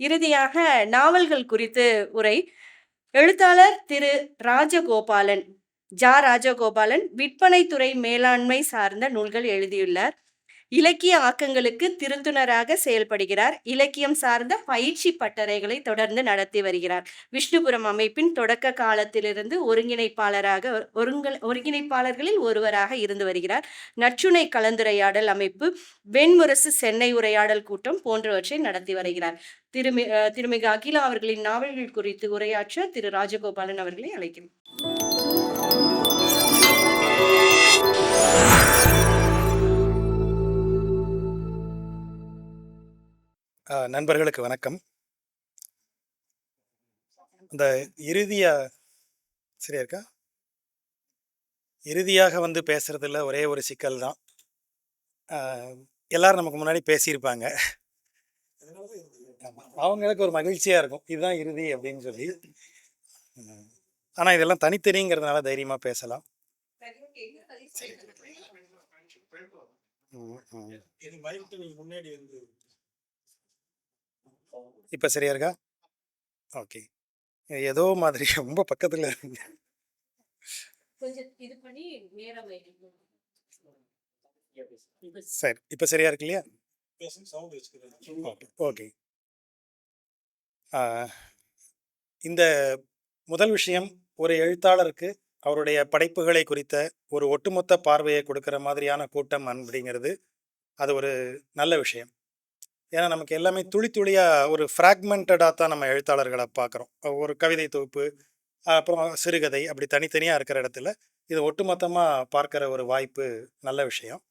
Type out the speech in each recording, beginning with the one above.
இறுதியாக நாவல்கள் குறித்து உரை. எழுத்தாளர் திரு ராஜகோபாலன், ராஜகோபாலன் விற்பனைத்துறை மேலாண்மை சார்ந்த நூல்கள் எழுதியுள்ளார். இலக்கிய ஆக்கங்களுக்கு திருத்துனராக செயல்படுகிறார். இலக்கியம் சார்ந்த பயிற்சி பட்டறைகளை தொடர்ந்து நடத்தி வருகிறார். விஷ்ணுபுரம் அமைப்பின் தொடக்க காலத்திலிருந்து ஒருங்கிணைப்பாளர்களில் ஒருவராக இருந்து வருகிறார். நற்றுணை கலந்துரையாடல் அமைப்பு, வெண்முரசு சென்னை உரையாடல் கூட்டம் போன்றவற்றை நடத்தி வருகிறார். திருமிகு அகிலா அவர்களின் நாவல்கள் குறித்து உரையாற்ற திரு ராஜகோபாலன் அவர்களை அழைக்கிறேன். நண்பர்களுக்கு வணக்கம். இந்த சரியா இருக்கா? இறுதியாக வந்து பேசுறதுல ஒரே ஒரு சிக்கல் தான். எல்லாரும் நமக்கு முன்னாடி பேசியிருப்பாங்க. அவங்களுக்கு ஒரு மகிழ்ச்சியா இருக்கும், இதுதான் இறுதி அப்படின்னு சொல்லி. ஆனா இதெல்லாம் தனித்தனிங்கிறதுனால தைரியமா பேசலாம். இப்ப சரியா இருக்கா? ஓகே. ஏதோ மாதிரி ரொம்ப பக்கத்துல இருக்கு. சரி, இப்ப சரியா இருக்கு இல்லையா? ஓகே. இந்த முதல் விஷயம், ஒரு எழுத்தாளருக்கு அவருடைய படைப்புகளை குறித்த ஒரு ஒட்டுமொத்த பார்வையை கொடுக்குற மாதிரியான கூட்டம் அப்படிங்கிறது அது ஒரு நல்ல விஷயம். ஏன்னா நமக்கு எல்லாமே துளி துளியாக ஒரு ஃப்ராக்மெண்டடாக தான் நம்ம எழுத்தாளர்களை பார்க்குறோம். ஒரு கவிதை தொகுப்பு, அப்புறம் சிறுகதை, அப்படி தனித்தனியாக இருக்கிற இடத்துல இது ஒட்டுமொத்தமாக பார்க்குற ஒரு வாய்ப்பு நல்ல விஷயம்.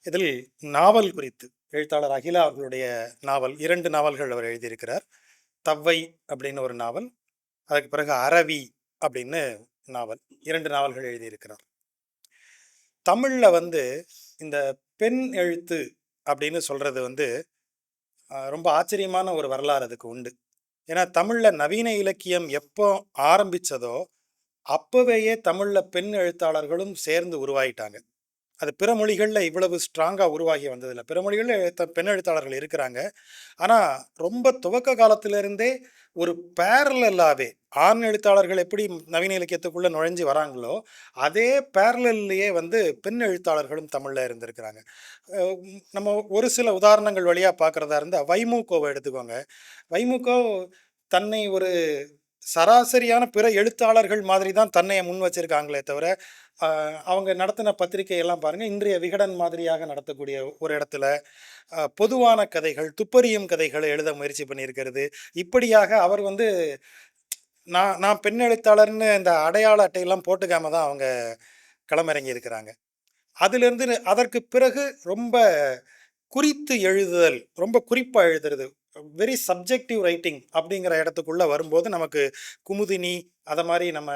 இதில் நாவல் குறித்து எழுத்தாளர் அகிலா அவர்களுடைய நாவல், 2 நாவல்கள் அவர் எழுதியிருக்கிறார். தவ்வை அப்படின்னு ஒரு நாவல், அதுக்கு பிறகு அரவி அப்படின்னு நாவல், 2 நாவல்கள் எழுதியிருக்கிறார். தமிழில் வந்து இந்த பெண் எழுத்து அப்படின்னு சொல்கிறது வந்து ரொம்ப ஆச்சரியமான ஒரு வரலாறு அதுக்கு உண்டு. ஏன்னா தமிழில் நவீன இலக்கியம் எப்போ ஆரம்பித்ததோ அப்போவேயே தமிழில் பெண் எழுத்தாளர்களும் சேர்ந்து உருவாயிட்டாங்க. அது பிற மொழிகளில் இவ்வளவு ஸ்ட்ராங்காக உருவாகி வந்ததில்லை. பிற மொழிகளில் பெண் எழுத்தாளர்கள் இருக்கிறாங்க. ஆனால் ரொம்ப துவக்க காலத்திலிருந்தே ஒரு பேரலாகவே ஆண் எழுத்தாளர்கள் எப்படி நவீன இலக்கியத்துக்குள்ளே நுழைஞ்சு வராங்களோ அதே பேரலையே வந்து பெண் எழுத்தாளர்களும் தமிழில் இருந்திருக்கிறாங்க. நம்ம ஒரு சில உதாரணங்கள் வழியாக பார்க்குறதா இருந்தால் வைமுகோவை எடுத்துக்கோங்க. வைமுகோ தன்னை ஒரு சராசரியான பிற எழுத்தாளர்கள் மாதிரி தான் தன்னை முன் வச்சிருக்காங்களே தவிர, அவங்க நடத்தின பத்திரிகையெல்லாம் பாருங்கள், இன்றைய விகடன் மாதிரியாக நடத்தக்கூடிய ஒரு இடத்துல பொதுவான கதைகள், துப்பறியும் கதைகளை எழுத முயற்சி பண்ணியிருக்கிறது. இப்படியாக அவர் வந்து நான் பெண் எழுத்தாளர்னு இந்த அடையாள அட்டையெல்லாம் போட்டுக்காம தான் அவங்க களமிறங்கி இருக்கிறாங்க. அதிலிருந்து அதற்கு பிறகு ரொம்ப குறித்து எழுதுதல், ரொம்ப குறிப்பாக எழுதுறது, வெரி சப்ஜெக்டிவ் ரைட்டிங் அப்படிங்கிற இடத்துக்குள்ளே வரும்போது நமக்கு குமுதினி அதை மாதிரி நம்ம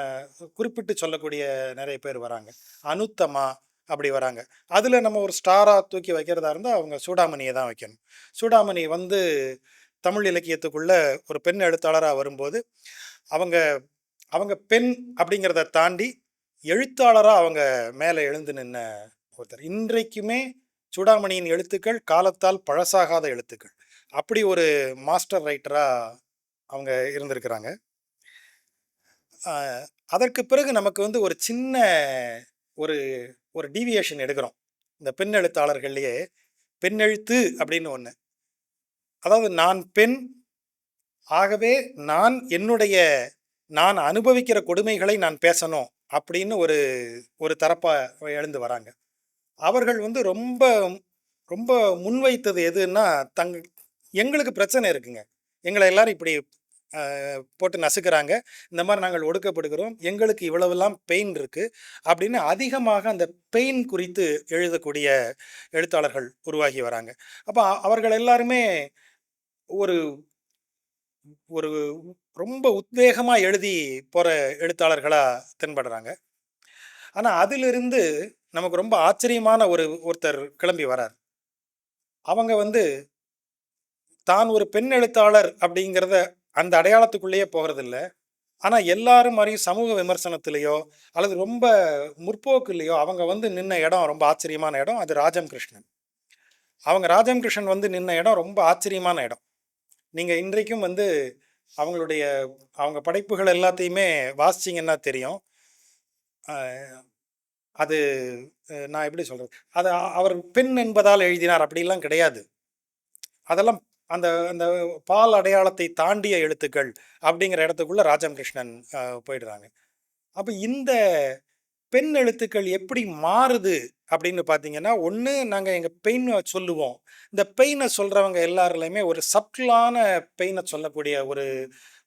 குறிப்பிட்டு சொல்லக்கூடிய நிறைய பேர் வராங்க. அனுத்தமா அப்படி வராங்க. அதில் நம்ம ஒரு ஸ்டாராக தூக்கி வைக்கிறதா இருந்தால் அவங்க சூடாமணியை தான் வைக்கணும். சூடாமணி வந்து தமிழ் இலக்கியத்துக்குள்ளே ஒரு பெண் எழுத்தாளராக வரும்போது அவங்க அவங்க பெண் அப்படிங்கிறத தாண்டி எழுத்தாளராக அவங்க மேலே எழுந்து நின்ன ஒருத்தர். இன்றைக்குமே சூடாமணியின் எழுத்துக்கள் காலத்தால் பழசாகாத எழுத்துக்கள். அப்படி ஒரு மாஸ்டர் ரைட்டராக அவங்க இருந்திருக்கிறாங்க. அதற்கு பிறகு நமக்கு வந்து ஒரு சின்ன ஒரு ஒரு டீவியேஷன் எடுக்கிறோம். இந்த பெண் எழுத்தாளர்கள்லேயே பெண் எழுத்து அப்படின்னு ஒன்று. அதாவது நான் பெண், ஆகவே நான் அனுபவிக்கிற கொடுமைகளை நான் பேசணும் அப்படின்னு ஒரு தரப்பாக எழுந்து வராங்க. அவர்கள் வந்து ரொம்ப ரொம்ப முன்வைத்தது எதுன்னா, எங்களுக்கு பிரச்சனை இருக்குங்க, எங்களை எல்லாரும் இப்படி போட்டு நசுக்கிறாங்க, இந்த மாதிரி நாங்கள் ஒடுக்கப்படுகிறோம், எங்களுக்கு இவ்வளவெல்லாம் பெயின் இருக்குது அப்படின்னு அதிகமாக அந்த பெயின் குறித்து எழுதக்கூடிய எழுத்தாளர்கள் உருவாகி வராங்க. அப்போ அவர்கள் எல்லாருமே ஒரு ஒரு ரொம்ப உத்வேகமாக எழுதி போகிற எழுத்தாளர்களாக தென்படுறாங்க. ஆனால் அதிலிருந்து நமக்கு ரொம்ப ஆச்சரியமான ஒருத்தர் கிளம்பி வரார். அவங்க வந்து தான் ஒரு பெண் எழுத்தாளர் அப்படிங்கிறத அந்த அடையாளத்துக்குள்ளேயே போகிறதில்ல. ஆனால் எல்லாரும் மாதிரியும் சமூக விமர்சனத்திலேயோ அல்லது ரொம்ப முற்போக்குலேயோ அவங்க வந்து நின்ன இடம் ரொம்ப ஆச்சரியமான இடம். அது ராஜம் கிருஷ்ணன். அவங்க ராஜம் கிருஷ்ணன் வந்து நின்ன இடம் ரொம்ப ஆச்சரியமான இடம். நீங்கள் இன்றைக்கும் வந்து அவங்களுடைய அவங்க படைப்புகள் எல்லாத்தையுமே வாசிச்சிங்கன்னா தெரியும். அஹ் அது நான் எப்படி சொல்கிறது, அது அவர் பெண் என்பதால் எழுதினார் அப்படிலாம் கிடையாது. அதெல்லாம் அந்த அந்த பால் அடையாளத்தை தாண்டிய எழுத்துக்கள் அப்படிங்கிற இடத்துக்குள்ள ராஜம் கிருஷ்ணன் போயிடுறாங்க. அப்போ இந்த பெண் எழுத்துக்கள் எப்படி மாறுது அப்படின்னு பார்த்தீங்கன்னா, ஒன்று நாங்கள் எங்கள் பெயினை சொல்லுவோம். இந்த பெயினை சொல்கிறவங்க எல்லாருலையுமே ஒரு சப்டிலான பெயினை சொல்லக்கூடிய ஒரு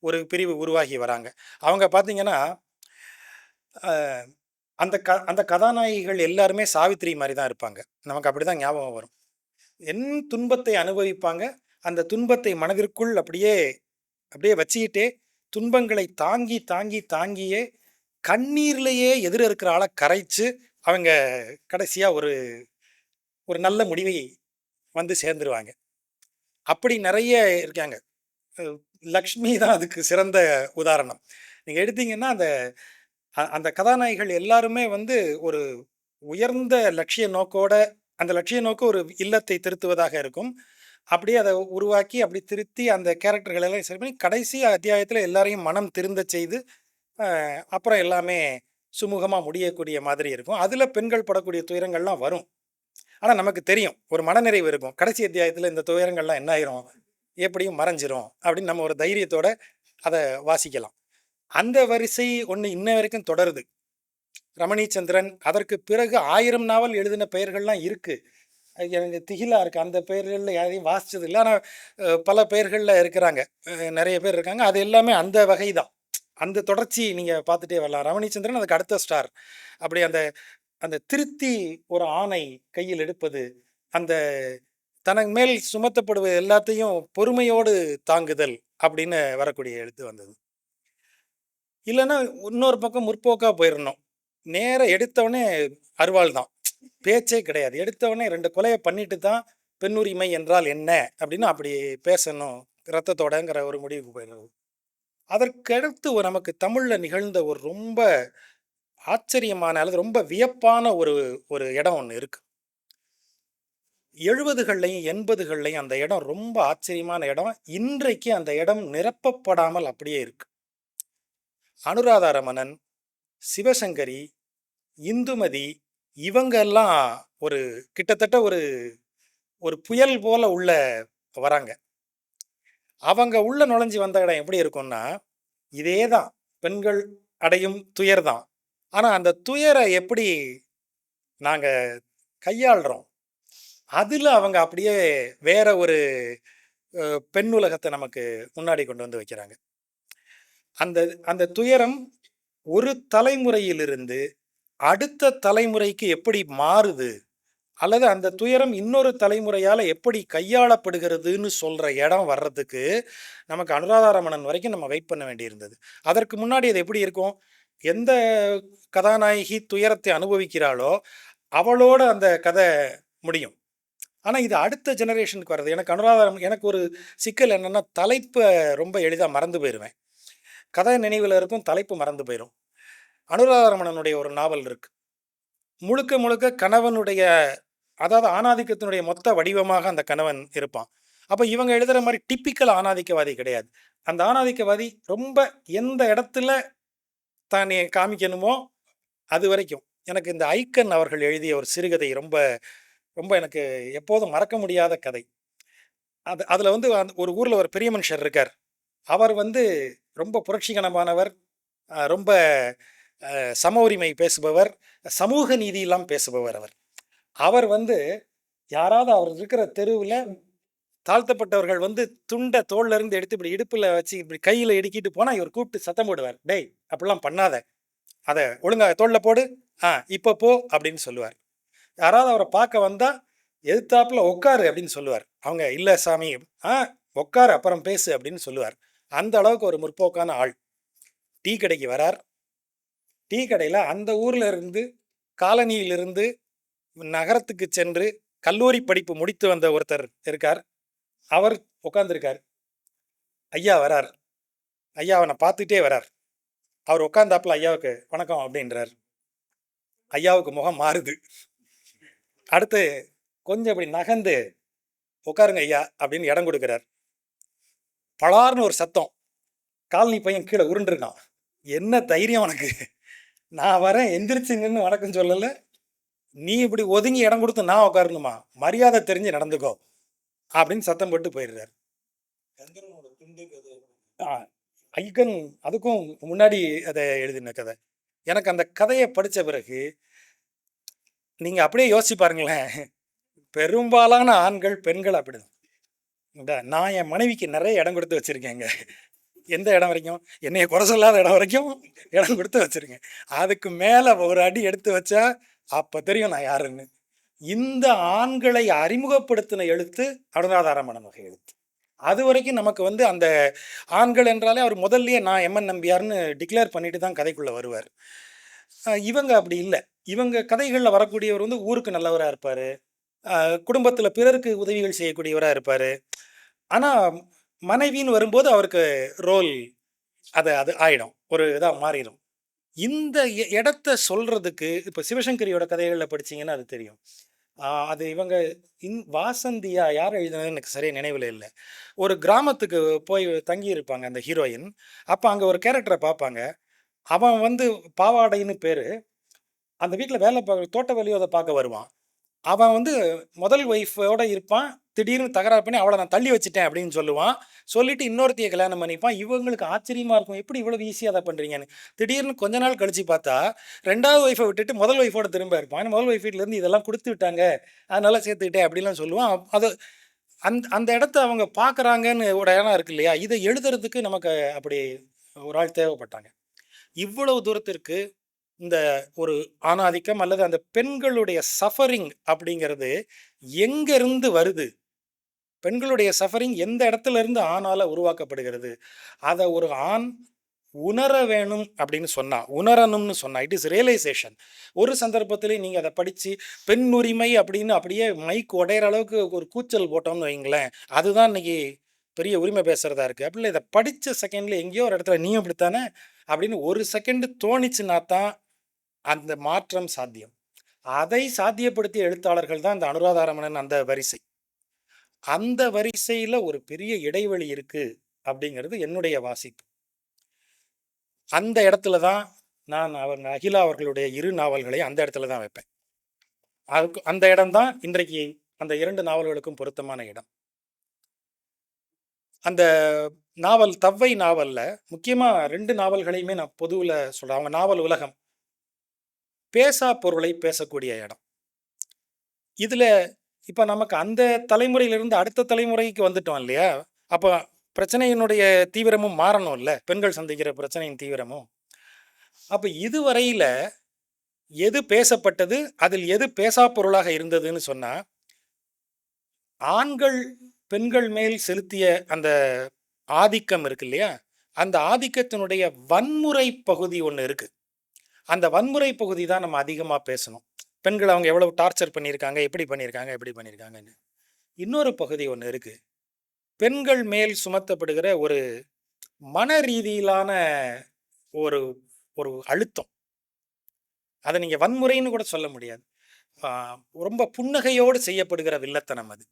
ஒரு பிரிவு உருவாகி வராங்க. அவங்க பார்த்தீங்கன்னா, அஹ், அந்த கதாநாயகிகள் எல்லாருமே சாவித்திரி மாதிரி தான் இருப்பாங்க. நமக்கு அப்படி தான் ஞாபகம் வரும். என் துன்பத்தை அனுபவிப்பாங்க. அந்த துன்பத்தை மனதிற்குள் அப்படியே அப்படியே வச்சுக்கிட்டே துன்பங்களை தாங்கி தாங்கி தாங்கியே கண்ணீர்லேயே எதிர இருக்கிற ஆளை கரைச்சு அவங்க கடைசியாக ஒரு ஒரு நல்ல முடிவை வந்து சேர்ந்துருவாங்க. அப்படி நிறைய இருக்காங்க. அஹ் லக்ஷ்மி தான் அதுக்கு சிறந்த உதாரணம். நீங்கள் எடுத்தீங்கன்னா அந்த அந்த கதாநாயகிகள் எல்லாருமே வந்து ஒரு உயர்ந்த லட்சிய நோக்கோட, அந்த லட்சிய நோக்கம் ஒரு இல்லத்தை திருத்துவதாக இருக்கும். அப்படியே அதை உருவாக்கி அப்படி திருத்தி அந்த கேரக்டர்கள் எல்லாம் சரி பண்ணி கடைசி அத்தியாயத்தில் எல்லாரையும் மனம் திருந்த செய்து அப்புறம் எல்லாமே சுமூகமாக முடியக்கூடிய மாதிரி இருக்கும். அதில் பெண்கள் படக்கூடிய துயரங்கள்லாம் வரும். ஆனால் நமக்கு தெரியும் ஒரு மனநிறைவு இருக்கும். கடைசி அத்தியாயத்தில் இந்த துயரங்கள்லாம் என்ன ஆயிரும், எப்படியும் மறைஞ்சிரும் அப்படின்னு நம்ம ஒரு தைரியத்தோட அதை வாசிக்கலாம். அந்த வரிசை ஒன்று இன்ன வரைக்கும் தொடருது. ரமணீச்சந்திரன் அதற்கு பிறகு 1000 நாவல் எழுதின பெயர்கள்லாம் இருக்கு. அது எனக்கு திகிலா இருக்கு. அந்த பெயர்களில் யாரையும் வாசிச்சது இல்லை. ஆனால் பல பெயர்களில் இருக்கிறாங்க. நிறைய பேர் இருக்காங்க. அது எல்லாமே அந்த வகை தான். அந்த தொடர்ச்சி நீங்கள் பார்த்துட்டே வரலாம். ரமணீச்சந்திரன் அதுக்கு அடுத்த ஸ்டார். அப்படி அந்த அந்த திருத்தி ஒரு ஆணை கையில் எடுப்பது, அந்த தனக்கு மேல் சுமத்தப்படுவது எல்லாத்தையும் பொறுமையோடு தாங்குதல் அப்படின்னு வரக்கூடிய எழுத்து வந்தது. இல்லைன்னா இன்னொரு பக்கம் முற்போக்காக போயிடணும். நேர எடுத்தவொடனே அருவாள் தான். பேச்சே கிடையாது. எடுத்தவொடனே 2 கொலையை பண்ணிட்டு தான் பெண்ணுரிமை என்றால் என்ன அப்படின்னு அப்படி பேசணும் ரத்தத்தோடங்கிற ஒரு முடிவுக்கு போயிடுறது. அதற்கடுத்து நமக்கு தமிழில் நிகழ்ந்த ஒரு ரொம்ப ஆச்சரியமான அல்லது ரொம்ப வியப்பான ஒரு ஒரு இடம் ஒன்று இருக்கு. 70கள்லையும் 80கள்லையும் அந்த இடம் ரொம்ப ஆச்சரியமான இடம். இன்றைக்கு அந்த இடம் நிரப்பப்படாமல் அப்படியே இருக்கு. அனுராதா ரமணன், சிவசங்கரி, இந்துமதி இவங்க எல்லாம் ஒரு கிட்டத்தட்ட ஒரு ஒரு புயல் போல உள்ள வராங்க. அவங்க உள்ள நுழைஞ்சு வந்த இடம் எப்படி இருக்கும்னா, இதே தான் பெண்கள் அடையும் துயர் தான். ஆனால் அந்த துயரை எப்படி நாங்கள் கையாளுறோம், அதில் அவங்க அப்படியே வேற ஒரு பெண் உலகத்தை நமக்கு முன்னாடி கொண்டு வந்து வைக்கிறாங்க. அந்த அந்த துயரம் ஒரு தலைமுறையிலிருந்து அடுத்த தலைமுறைக்கு எப்படி மாறுது, அல்லது அந்த துயரம் இன்னொரு தலைமுறையால் எப்படி கையாளப்படுகிறதுன்னு சொல்கிற இடம் வர்றதுக்கு நமக்கு அனுராதாரமணன் வரைக்கும் நம்ம வெயிட் பண்ண வேண்டியிருந்தது. அதற்கு முன்னாடி அது எப்படி இருக்கும், எந்த கதாநாயகி துயரத்தை அனுபவிக்கிறாளோ அவளோட அந்த கதை முடியும். ஆனால் இது அடுத்த ஜெனரேஷனுக்கு வர்றது. எனக்கு அனுராதாரம் எனக்கு ஒரு சிக்கல் என்னென்னா, தலைப்பை ரொம்ப எளிதாக மறந்து போயிடுவேன். கதை நினைவில் இருக்கும், தலைப்பு மறந்து போயிடும். அனுராதாரமணனுடைய ஒரு நாவல் இருக்கு. முழுக்க முழுக்க கணவனுடைய, அதாவது ஆணாதிக்கத்தினுடைய மொத்த வடிவமாக அந்த கணவன் இருப்பான். அப்போ இவங்க எழுதுகிற மாதிரி டிப்பிக்கல் ஆணாதிக்கவாதி கிடையாது. அந்த ஆணாதிக்கவாதி ரொம்ப எந்த இடத்துல தானே காமிக்கணுமோ அது வரைக்கும். எனக்கு இந்த ஐக்கன் அவர்கள் எழுதிய ஒரு சிறுகதை ரொம்ப ரொம்ப எனக்கு எப்போதும் மறக்க முடியாத கதை. அதில் வந்து ஒரு ஊரில் ஒரு பெரிய மனுஷர் இருக்கார். அவர் வந்து ரொம்ப புரட்சிகரமானவர், ரொம்ப சம உரிமை பேசுபவர், சமூக நீதியெல்லாம் பேசுபவர். அவர் வந்து யாராவது அவர் இருக்கிற தெருவில் தாழ்த்தப்பட்டவர்கள் வந்து துண்டை தோல்ல இருந்து எடுத்து இப்படி இடுப்பில் வச்சு இப்படி கையில் இடுக்கிட்டு போனால் இவர் கூப்பிட்டு சத்தம் போடுவார், டேய் அப்படிலாம் பண்ணாத, அதை ஒழுங்காக தோளில் போடு, இப்போ போ அப்படின்னு சொல்லுவார். யாராவது அவரை பார்க்க வந்தால் எதிர்த்தாப்புல உட்காரு அப்படின்னு சொல்லுவார். அவங்க இல்லை சாமி, உட்காரு அப்புறம் பேசு அப்படின்னு சொல்லுவார். அந்த அளவுக்கு ஒரு முற்போக்கான ஆள். டீ கடைக்கு வரார். டீ கடையில் அந்த ஊரில் இருந்து காலனியிலிருந்து நகரத்துக்கு சென்று கல்லூரி படிப்பு முடித்து வந்த ஒருத்தர் இருக்கார். அவர் உட்காந்துருக்கார். ஐயா வரார். ஐயா அவனை பார்த்துட்டே வரார். அவர் உட்காந்தாப்புல ஐயாவுக்கு வணக்கம் அப்படின்றார். ஐயாவுக்கு முகம் மாறுது. அடுத்து கொஞ்சம் இப்படி நகர்ந்து உட்காருங்க ஐயா அப்படின்னு இடம் கொடுக்குறார். பளார்னு ஒரு சத்தம். காலனி பையன் கீழே உருண்டுருக்கான். என்ன தைரியம் உனக்கு? நான் வரேன், எந்திரிச்சு நின்று வணக்கம் சொல்லல, நீ இப்படி ஒதுங்கி இடம் கொடுத்து நான் உட்காரணுமா? மரியாதை தெரிஞ்சு நடந்துக்கோ அப்படின்னு சத்தம் போட்டு போயிடுறாரு. ஆ, ஐகன் அதுக்கும் முன்னாடி அதை எழுதின கதை. எனக்கு அந்த கதையை படித்த பிறகு நீங்கள் அப்படியே யோசிச்சு பாருங்களேன். பெரும்பாலான ஆண்கள் பெண்கள் அப்படிதான். நான் என் மனைவிக்கு நிறைய இடம் கொடுத்து வச்சுருக்கேங்க. எந்த இடம் வரைக்கும்? என்னைய குறை சொல்லாத இடம் வரைக்கும் இடம் கொடுத்து வச்சுருக்கேன். அதுக்கு மேலே ஒரு அடி எடுத்து வச்சா அப்போ தெரியும் நான் யாருன்னு. இந்த ஆண்களை அறிமுகப்படுத்தின எழுத்து அனுராதாரமணன் வகை எழுத்து. அது வரைக்கும் நமக்கு வந்து அந்த ஆண்கள் என்றாலே அவர் முதல்லயே நான் எம்என் நம்பியார்னு டிக்ளேர் பண்ணிட்டு தான் கதைக்குள்ளே வருவார். இவங்க அப்படி இல்லை. இவங்க கதைகளில் வரக்கூடியவர் வந்து ஊருக்கு நல்லவராக இருப்பார், குடும்பத்தில் பிறருக்கு உதவிகள் செய்யக்கூடியவராக இருப்பார். ஆனால் மனைவின்னு வரும்போது அவருக்கு ரோல் அது அது ஆயிடும், ஒரு இதாக மாறிடும். இந்த இடத்த சொல்கிறதுக்கு இப்போ சிவசங்கரியோட கதைகளில் படிச்சிங்கன்னா அது தெரியும். அது இவங்க வாசந்தியா யார் எழுதினதுன்னு எனக்கு சரியாக நினைவில் இல்லை. ஒரு கிராமத்துக்கு போய் தங்கி இருப்பாங்க அந்த ஹீரோயின். அப்போ அங்கே ஒரு கேரக்டரை பார்ப்பாங்க. அவன் வந்து பாவாடைன்னு பேர். அந்த வீட்டில் வேலை பார்க்க தோட்ட வேலையோ அதை பார்க்க வருவான். அவன் வந்து முதல் ஒய்ஃபோட இருப்பான். திடீர்னு தகராறு பண்ணி அவளை நான் தள்ளி வச்சுட்டேன் அப்படின்னு சொல்லுவான். சொல்லிட்டு இன்னொருத்தையை கல்யாணம் பண்ணிப்பான். இவங்களுக்கு ஆச்சரியமாக இருக்கும், எப்படி இவ்வளோ ஈஸியாக அதை பண்ணுறீங்கன்னு. திடீர்னு கொஞ்ச நாள் கழிச்சு பார்த்தா 2வது ஒய்ஃபை விட்டுட்டு முதல் ஒய்ஃபோட திரும்ப இருப்பான். ஏன்னா முதல் ஒய்ஃப் வீட்டிலேருந்து இதெல்லாம் கொடுத்து விட்டாங்க, அதனால சேர்த்துக்கிட்டேன் அப்படிலாம் சொல்லுவான். அது அந்த அந்த இடத்த அவங்க பார்க்குறாங்கன்னு ஒரு இடம் இருக்கு இல்லையா? இதை எழுதுறதுக்கு நமக்கு அப்படி ஒரு ஆள் தேவைப்பட்டாங்க. இவ்வளவு தூரத்திற்கு இந்த ஒரு ஆணாதிக்கம் அல்லது அந்த பெண்களுடைய சஃபரிங் அப்படிங்கிறது எங்கிருந்து வருது? பெண்களுடைய சஃபரிங் எந்த இடத்துல இருந்து ஆணால உருவாக்கப்படுகிறது? அதை ஒரு ஆண் உணர வேணும் அப்படின்னு சொன்னா, உணரணும்னு சொன்னா, இட் இஸ் ரியலைசேஷன். ஒரு சந்தர்ப்பத்திலே நீங்கள் அதை படித்து பெண் உரிமை அப்படின்னு அப்படியே மைக் உடையிற அளவுக்கு ஒரு கூச்சல் போட்டோம்னு வைங்களேன், அதுதான் இன்னைக்கு பெரிய உரிமை பேசுறதா இருக்குது. அப்படி இல்லை, இதை படித்த செகண்டில் எங்கேயோ ஒரு இடத்துல நீ அப்படித்தானே அப்படின்னு ஒரு செகண்டு தோணிச்சுன்னா தான் அந்த மாற்றம் சாத்தியம். அதை சாத்தியப்படுத்திய எழுத்தாளர்கள் தான் இந்த அனுராதாரமணன். அந்த வரிசை, அந்த வரிசையில் ஒரு பெரிய இடைவெளி இருக்கு அப்படிங்கிறது என்னுடைய வாசிப்பு. அந்த இடத்துல தான் நான் அவங்க அகிலா அவர்களுடைய 2 நாவல்களை அந்த இடத்துல தான் வைப்பேன். அதுக்கு அந்த இடம் தான் இன்றைக்கு அந்த 2 நாவல்களுக்கும் பொருத்தமான இடம். அந்த நாவல் தவ்வை நாவலில் முக்கியமாக 2 நாவல்களையுமே நான் பொதுவில் சொல்கிறேன். அவங்க நாவல் உலகம் பேசா பொருளை பேசக்கூடிய இடம். இதில் இப்போ நமக்கு அந்த தலைமுறையிலிருந்து அடுத்த தலைமுறைக்கு வந்துட்டோம் இல்லையா? அப்போ பிரச்சனையினுடைய தீவிரமும் மாறணும் இல்லை, பெண்கள் சந்திக்கிற பிரச்சனையின் தீவிரமும். அப்போ இதுவரையில் எது பேசப்பட்டது, அதில் எது பேசா பொருளாக இருந்ததுன்னு சொன்னால், ஆண்கள் பெண்கள் மேல் செலுத்திய அந்த ஆதிக்கம் இருக்கு இல்லையா? அந்த ஆதிக்கத்தினுடைய வன்முறை பகுதி ஒன்று இருக்குது. அந்த வன்முறை பகுதி தான் நம்ம அதிகமாக பேசணும். பெண்கள் அவங்க எவ்வளவு டார்ச்சர் பண்ணியிருக்காங்க, எப்படி பண்ணியிருக்காங்கன்னு. இன்னொரு பகுதி ஒன்று இருக்குது. பெண்கள் மேல் சுமத்தப்படுகிற ஒரு மன ரீதியிலான ஒரு ஒரு அழுத்தம். அதை நீங்கள் வன்முறைன்னு கூட சொல்ல முடியாது. ரொம்ப புன்னகையோடு செய்யப்படுகிற வில்லத்தனம் அது.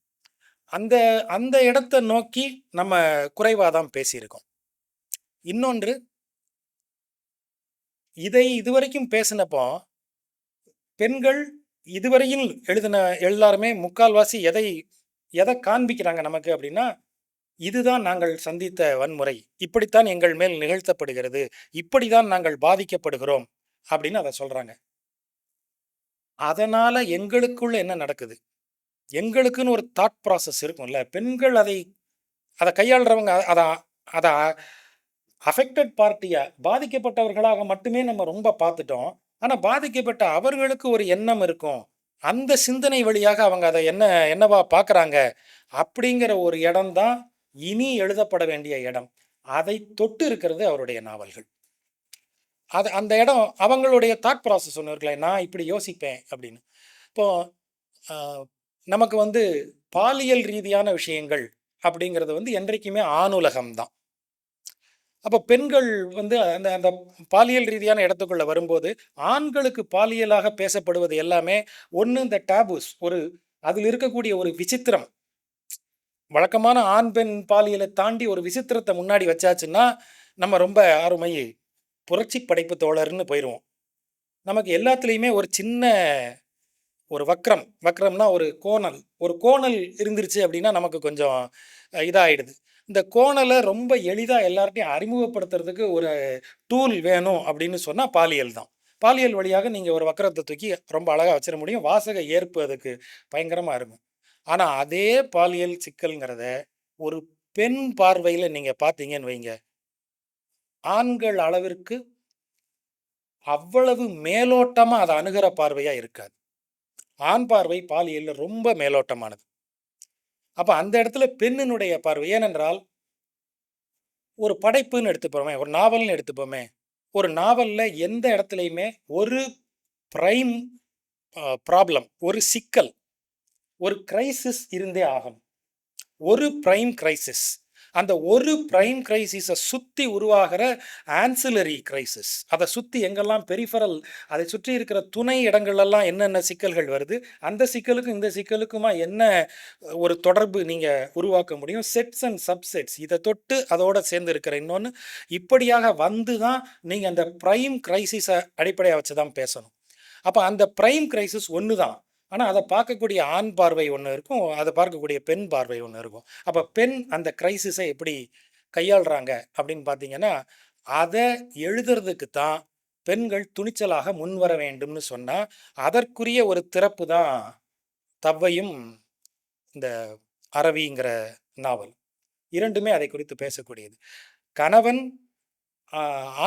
அந்த அந்த இடத்தை நோக்கி நம்ம குறைவாக தான் பேசியிருக்கோம். இன்னொன்று, இதை இதுவரைக்கும் பேசினப்போ பெண்கள் இதுவரையில் எழுதின எல்லாருமே முக்கால்வாசி எதை காண்பிக்கிறாங்க நமக்கு அப்படின்னா, இதுதான் நாங்கள் சந்தித்த வன்முறை, இப்படித்தான் எங்கள் மேல் நிகழ்த்தப்படுகிறது, இப்படிதான் நாங்கள் பாதிக்கப்படுகிறோம் அப்படின்னு அதை சொல்கிறாங்க. அதனால் எங்களுக்குள்ள என்ன நடக்குது? எங்களுக்குன்னு ஒரு தாட் ப்ராசஸ் இருக்கும்ல. பெண்கள் அதை கையாளுறவங்க அதை அஃபெக்டட் பார்ட்டியாக பாதிக்கப்பட்டவர்களாக மட்டுமே நம்ம ரொம்ப பார்த்துட்டோம். ஆனால் பாதிக்கப்பட்ட அவர்களுக்கு ஒரு எண்ணம் இருக்கும். அந்த சிந்தனை வழியாக அவங்க அதை என்னவா பார்க்குறாங்க அப்படிங்கிற ஒரு இடம்தான் இனி எழுதப்பட வேண்டிய இடம். அதை தொட்டு இருக்கிறது அவருடைய நாவல்கள். அந்த இடம் அவங்களுடைய தாட் ப்ராசஸ் ஒன்று இருக்குல்ல, நான் இப்படி யோசிப்பேன் அப்படின்னு. இப்போது நமக்கு வந்து பாலியல் ரீதியான விஷயங்கள் அப்படிங்கிறது வந்து என்றைக்குமே ஆணுலகம்தான். அப்போ பெண்கள் வந்து அந்த அந்த பாலியல் ரீதியான இடத்துக்குள்ளே வரும்போது ஆண்களுக்கு பாலியலாக பேசப்படுவது எல்லாமே ஒன்று இந்த டேபூஸ், அதில் இருக்கக்கூடிய ஒரு விசித்திரம். வழக்கமான ஆண் பெண் பாலியலை தாண்டி ஒரு விசித்திரத்தை முன்னாடி வச்சாச்சுன்னா நம்ம ரொம்ப அருமை புரட்சி படைப்பு தோழர்னு போயிடுவோம். நமக்கு எல்லாத்துலேயுமே ஒரு சின்ன ஒரு வக்ரம்னா ஒரு கோணல் இருந்துருச்சு அப்படின்னா நமக்கு கொஞ்சம் இதாகிடுது. இந்த கோணலை ரொம்ப எளிதாக எல்லார்ட்டையும் அறிமுகப்படுத்துறதுக்கு ஒரு டூல் வேணும் அப்படின்னு சொன்னால் பாலியல் தான். பாலியல் வழியாக நீங்கள் ஒரு வக்கரத்தை தூக்கி ரொம்ப அழகாக வச்சிட முடியும். வாசக ஏற்பு அதுக்கு பயங்கரமாக இருக்கும். ஆனால் அதே பாலியல் சிக்கல்ங்கிறத ஒரு பெண் பார்வையில் நீங்கள் பார்த்தீங்கன்னு வைங்க, ஆண்கள் அளவிற்கு அவ்வளவு மேலோட்டமாக அதை அணுகிற பார்வையாக இருக்காது. ஆண் பார்வை பாலியலில் ரொம்ப மேலோட்டமானது. அப்போ அந்த இடத்துல பெண்ணினுடைய பார்வை, ஏனென்றால் ஒரு படைப்புன்னு எடுத்துப்போமே, ஒரு நாவல்னு எடுத்துப்போமே, ஒரு நாவலில் எந்த இடத்துலையுமே ஒரு பிரைம் ப்ராப்ளம், ஒரு சிக்கல், ஒரு கிரைசிஸ் இருந்தே ஆகும். ஒரு பிரைம் கிரைசிஸ், அந்த ஒரு பிரைம் கிரைசிஸை சுற்றி உருவாகிற ஆன்சிலரி கிரைசிஸ், அதை சுற்றி எங்கெல்லாம் பெரிஃபரல், அதை சுற்றி இருக்கிற துணை இடங்கள்லாம் என்னென்ன சிக்கல்கள் வருது, அந்த சிக்கலுக்கும் இந்த சிக்கலுக்குமா என்ன ஒரு தொடர்பு நீங்கள் உருவாக்க முடியும், செட்ஸ் அண்ட் சப்செட்ஸ், இதை தொட்டு அதோட சேர்ந்து இருக்கிற இன்னொன்று, இப்படியாக வந்து தான் நீங்கள் அந்த பிரைம் கிரைசிஸை அடிப்படையாக வச்சு தான் பேசணும். அப்போ அந்த பிரைம் கிரைசிஸ் ஒன்று தான். ஆனால் அதை பார்க்கக்கூடிய ஆண் பார்வை ஒன்று இருக்கும், அதை பார்க்கக்கூடிய பெண் பார்வை ஒன்று இருக்கும். அப்போ பெண் அந்த கிரைசிஸை எப்படி கையாளுறாங்க அப்படின்னு பார்த்தீங்கன்னா, அதை எழுதுறதுக்கு தான் பெண்கள் துணிச்சலாக முன்வர வேண்டும்னு சொன்னால், அதற்குரிய ஒரு திறப்பு தான் தவ்வையும் இந்த அரவிங்கிற நாவல். இரண்டுமே அதை குறித்து பேசக்கூடியது. கணவன்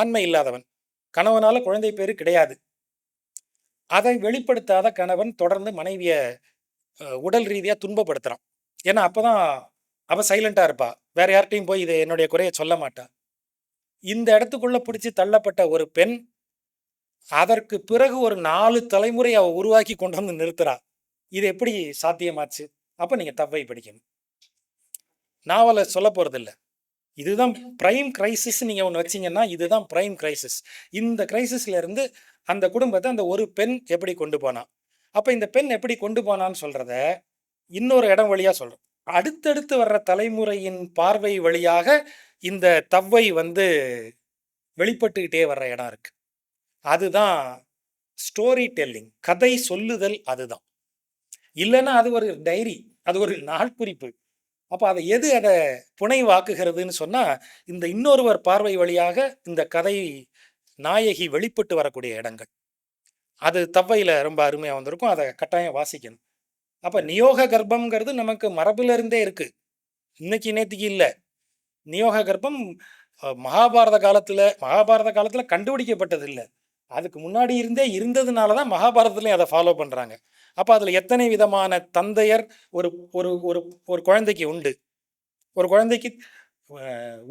ஆண்மை இல்லாதவன், கணவனால் குழந்தை பேரு கிடையாது. அதை வெளிப்படுத்தாத கணவன் தொடர்ந்து மனைவியை உடல் ரீதியாக துன்பப்படுத்துகிறான். ஏன்னா அப்போ தான் அவள் சைலண்ட்டாக இருப்பா, வேற யார்கிட்டையும் போய் இதை என்னுடைய குறையை சொல்ல மாட்டா. இந்த இடத்துக்குள்ளே பிடிச்சி தள்ளப்பட்ட ஒரு பெண், அதற்கு பிறகு ஒரு 4 தலைமுறை அவள் உருவாக்கி கொண்டு வந்து நிறுத்துறா. இது எப்படி சாத்தியமாச்சு? அப்போ நீங்கள் தவ்வை படிக்கணும். நாவலை சொல்ல போகிறதில்ல, இதுதான் பிரைம் கிரைசிஸ். நீங்கள் ஒன்று வச்சிங்கன்னா இதுதான் பிரைம் கிரைசிஸ். இந்த கிரைசிஸ்லேருந்து அந்த குடும்பத்தை அந்த ஒரு பெண் எப்படி கொண்டு போனா, அப்போ இந்த பெண் எப்படி கொண்டு போனான்னு சொல்கிறத இன்னொரு இடம் வழியாக சொல்கிறோம். அடுத்தடுத்து வர்ற தலைமுறையின் பார்வை வழியாக இந்த தவ்வை வெளிப்பட்டுக்கிட்டே வர்ற இடம் இருக்குது. அதுதான் ஸ்டோரி டெல்லிங், கதை சொல்லுதல். அதுதான். இல்லைன்னா அது ஒரு டைரி, அது ஒரு நாள் குறிப்பு. அப்போ அதை புனைவாக்குகிறதுன்னு சொன்னால், இந்த இன்னொருவர் பார்வை வழியாக இந்த கதை நாயகி வெளிப்பட்டு வரக்கூடிய இடங்கள். அது தவ்வையில் ரொம்ப அருமையாக வந்திருக்கும். அதை கட்டாயம் வாசிக்கணும். அப்போ நியோக கர்ப்பம்ங்கிறது நமக்கு மரபுலேருந்தே இருக்குது, இன்னைக்கு நேற்றுக்கு இல்லை. நியோக கர்ப்பம் மகாபாரத காலத்தில் கண்டுபிடிக்கப்பட்டது இல்லை, அதுக்கு முன்னாடி இருந்ததுனால தான் மகாபாரதத்துலேயும் அதை ஃபாலோ பண்ணுறாங்க. அப்போ அதில் எத்தனை விதமான தந்தையர் ஒரு ஒரு ஒரு ஒரு குழந்தைக்கு உண்டு. ஒரு குழந்தைக்கு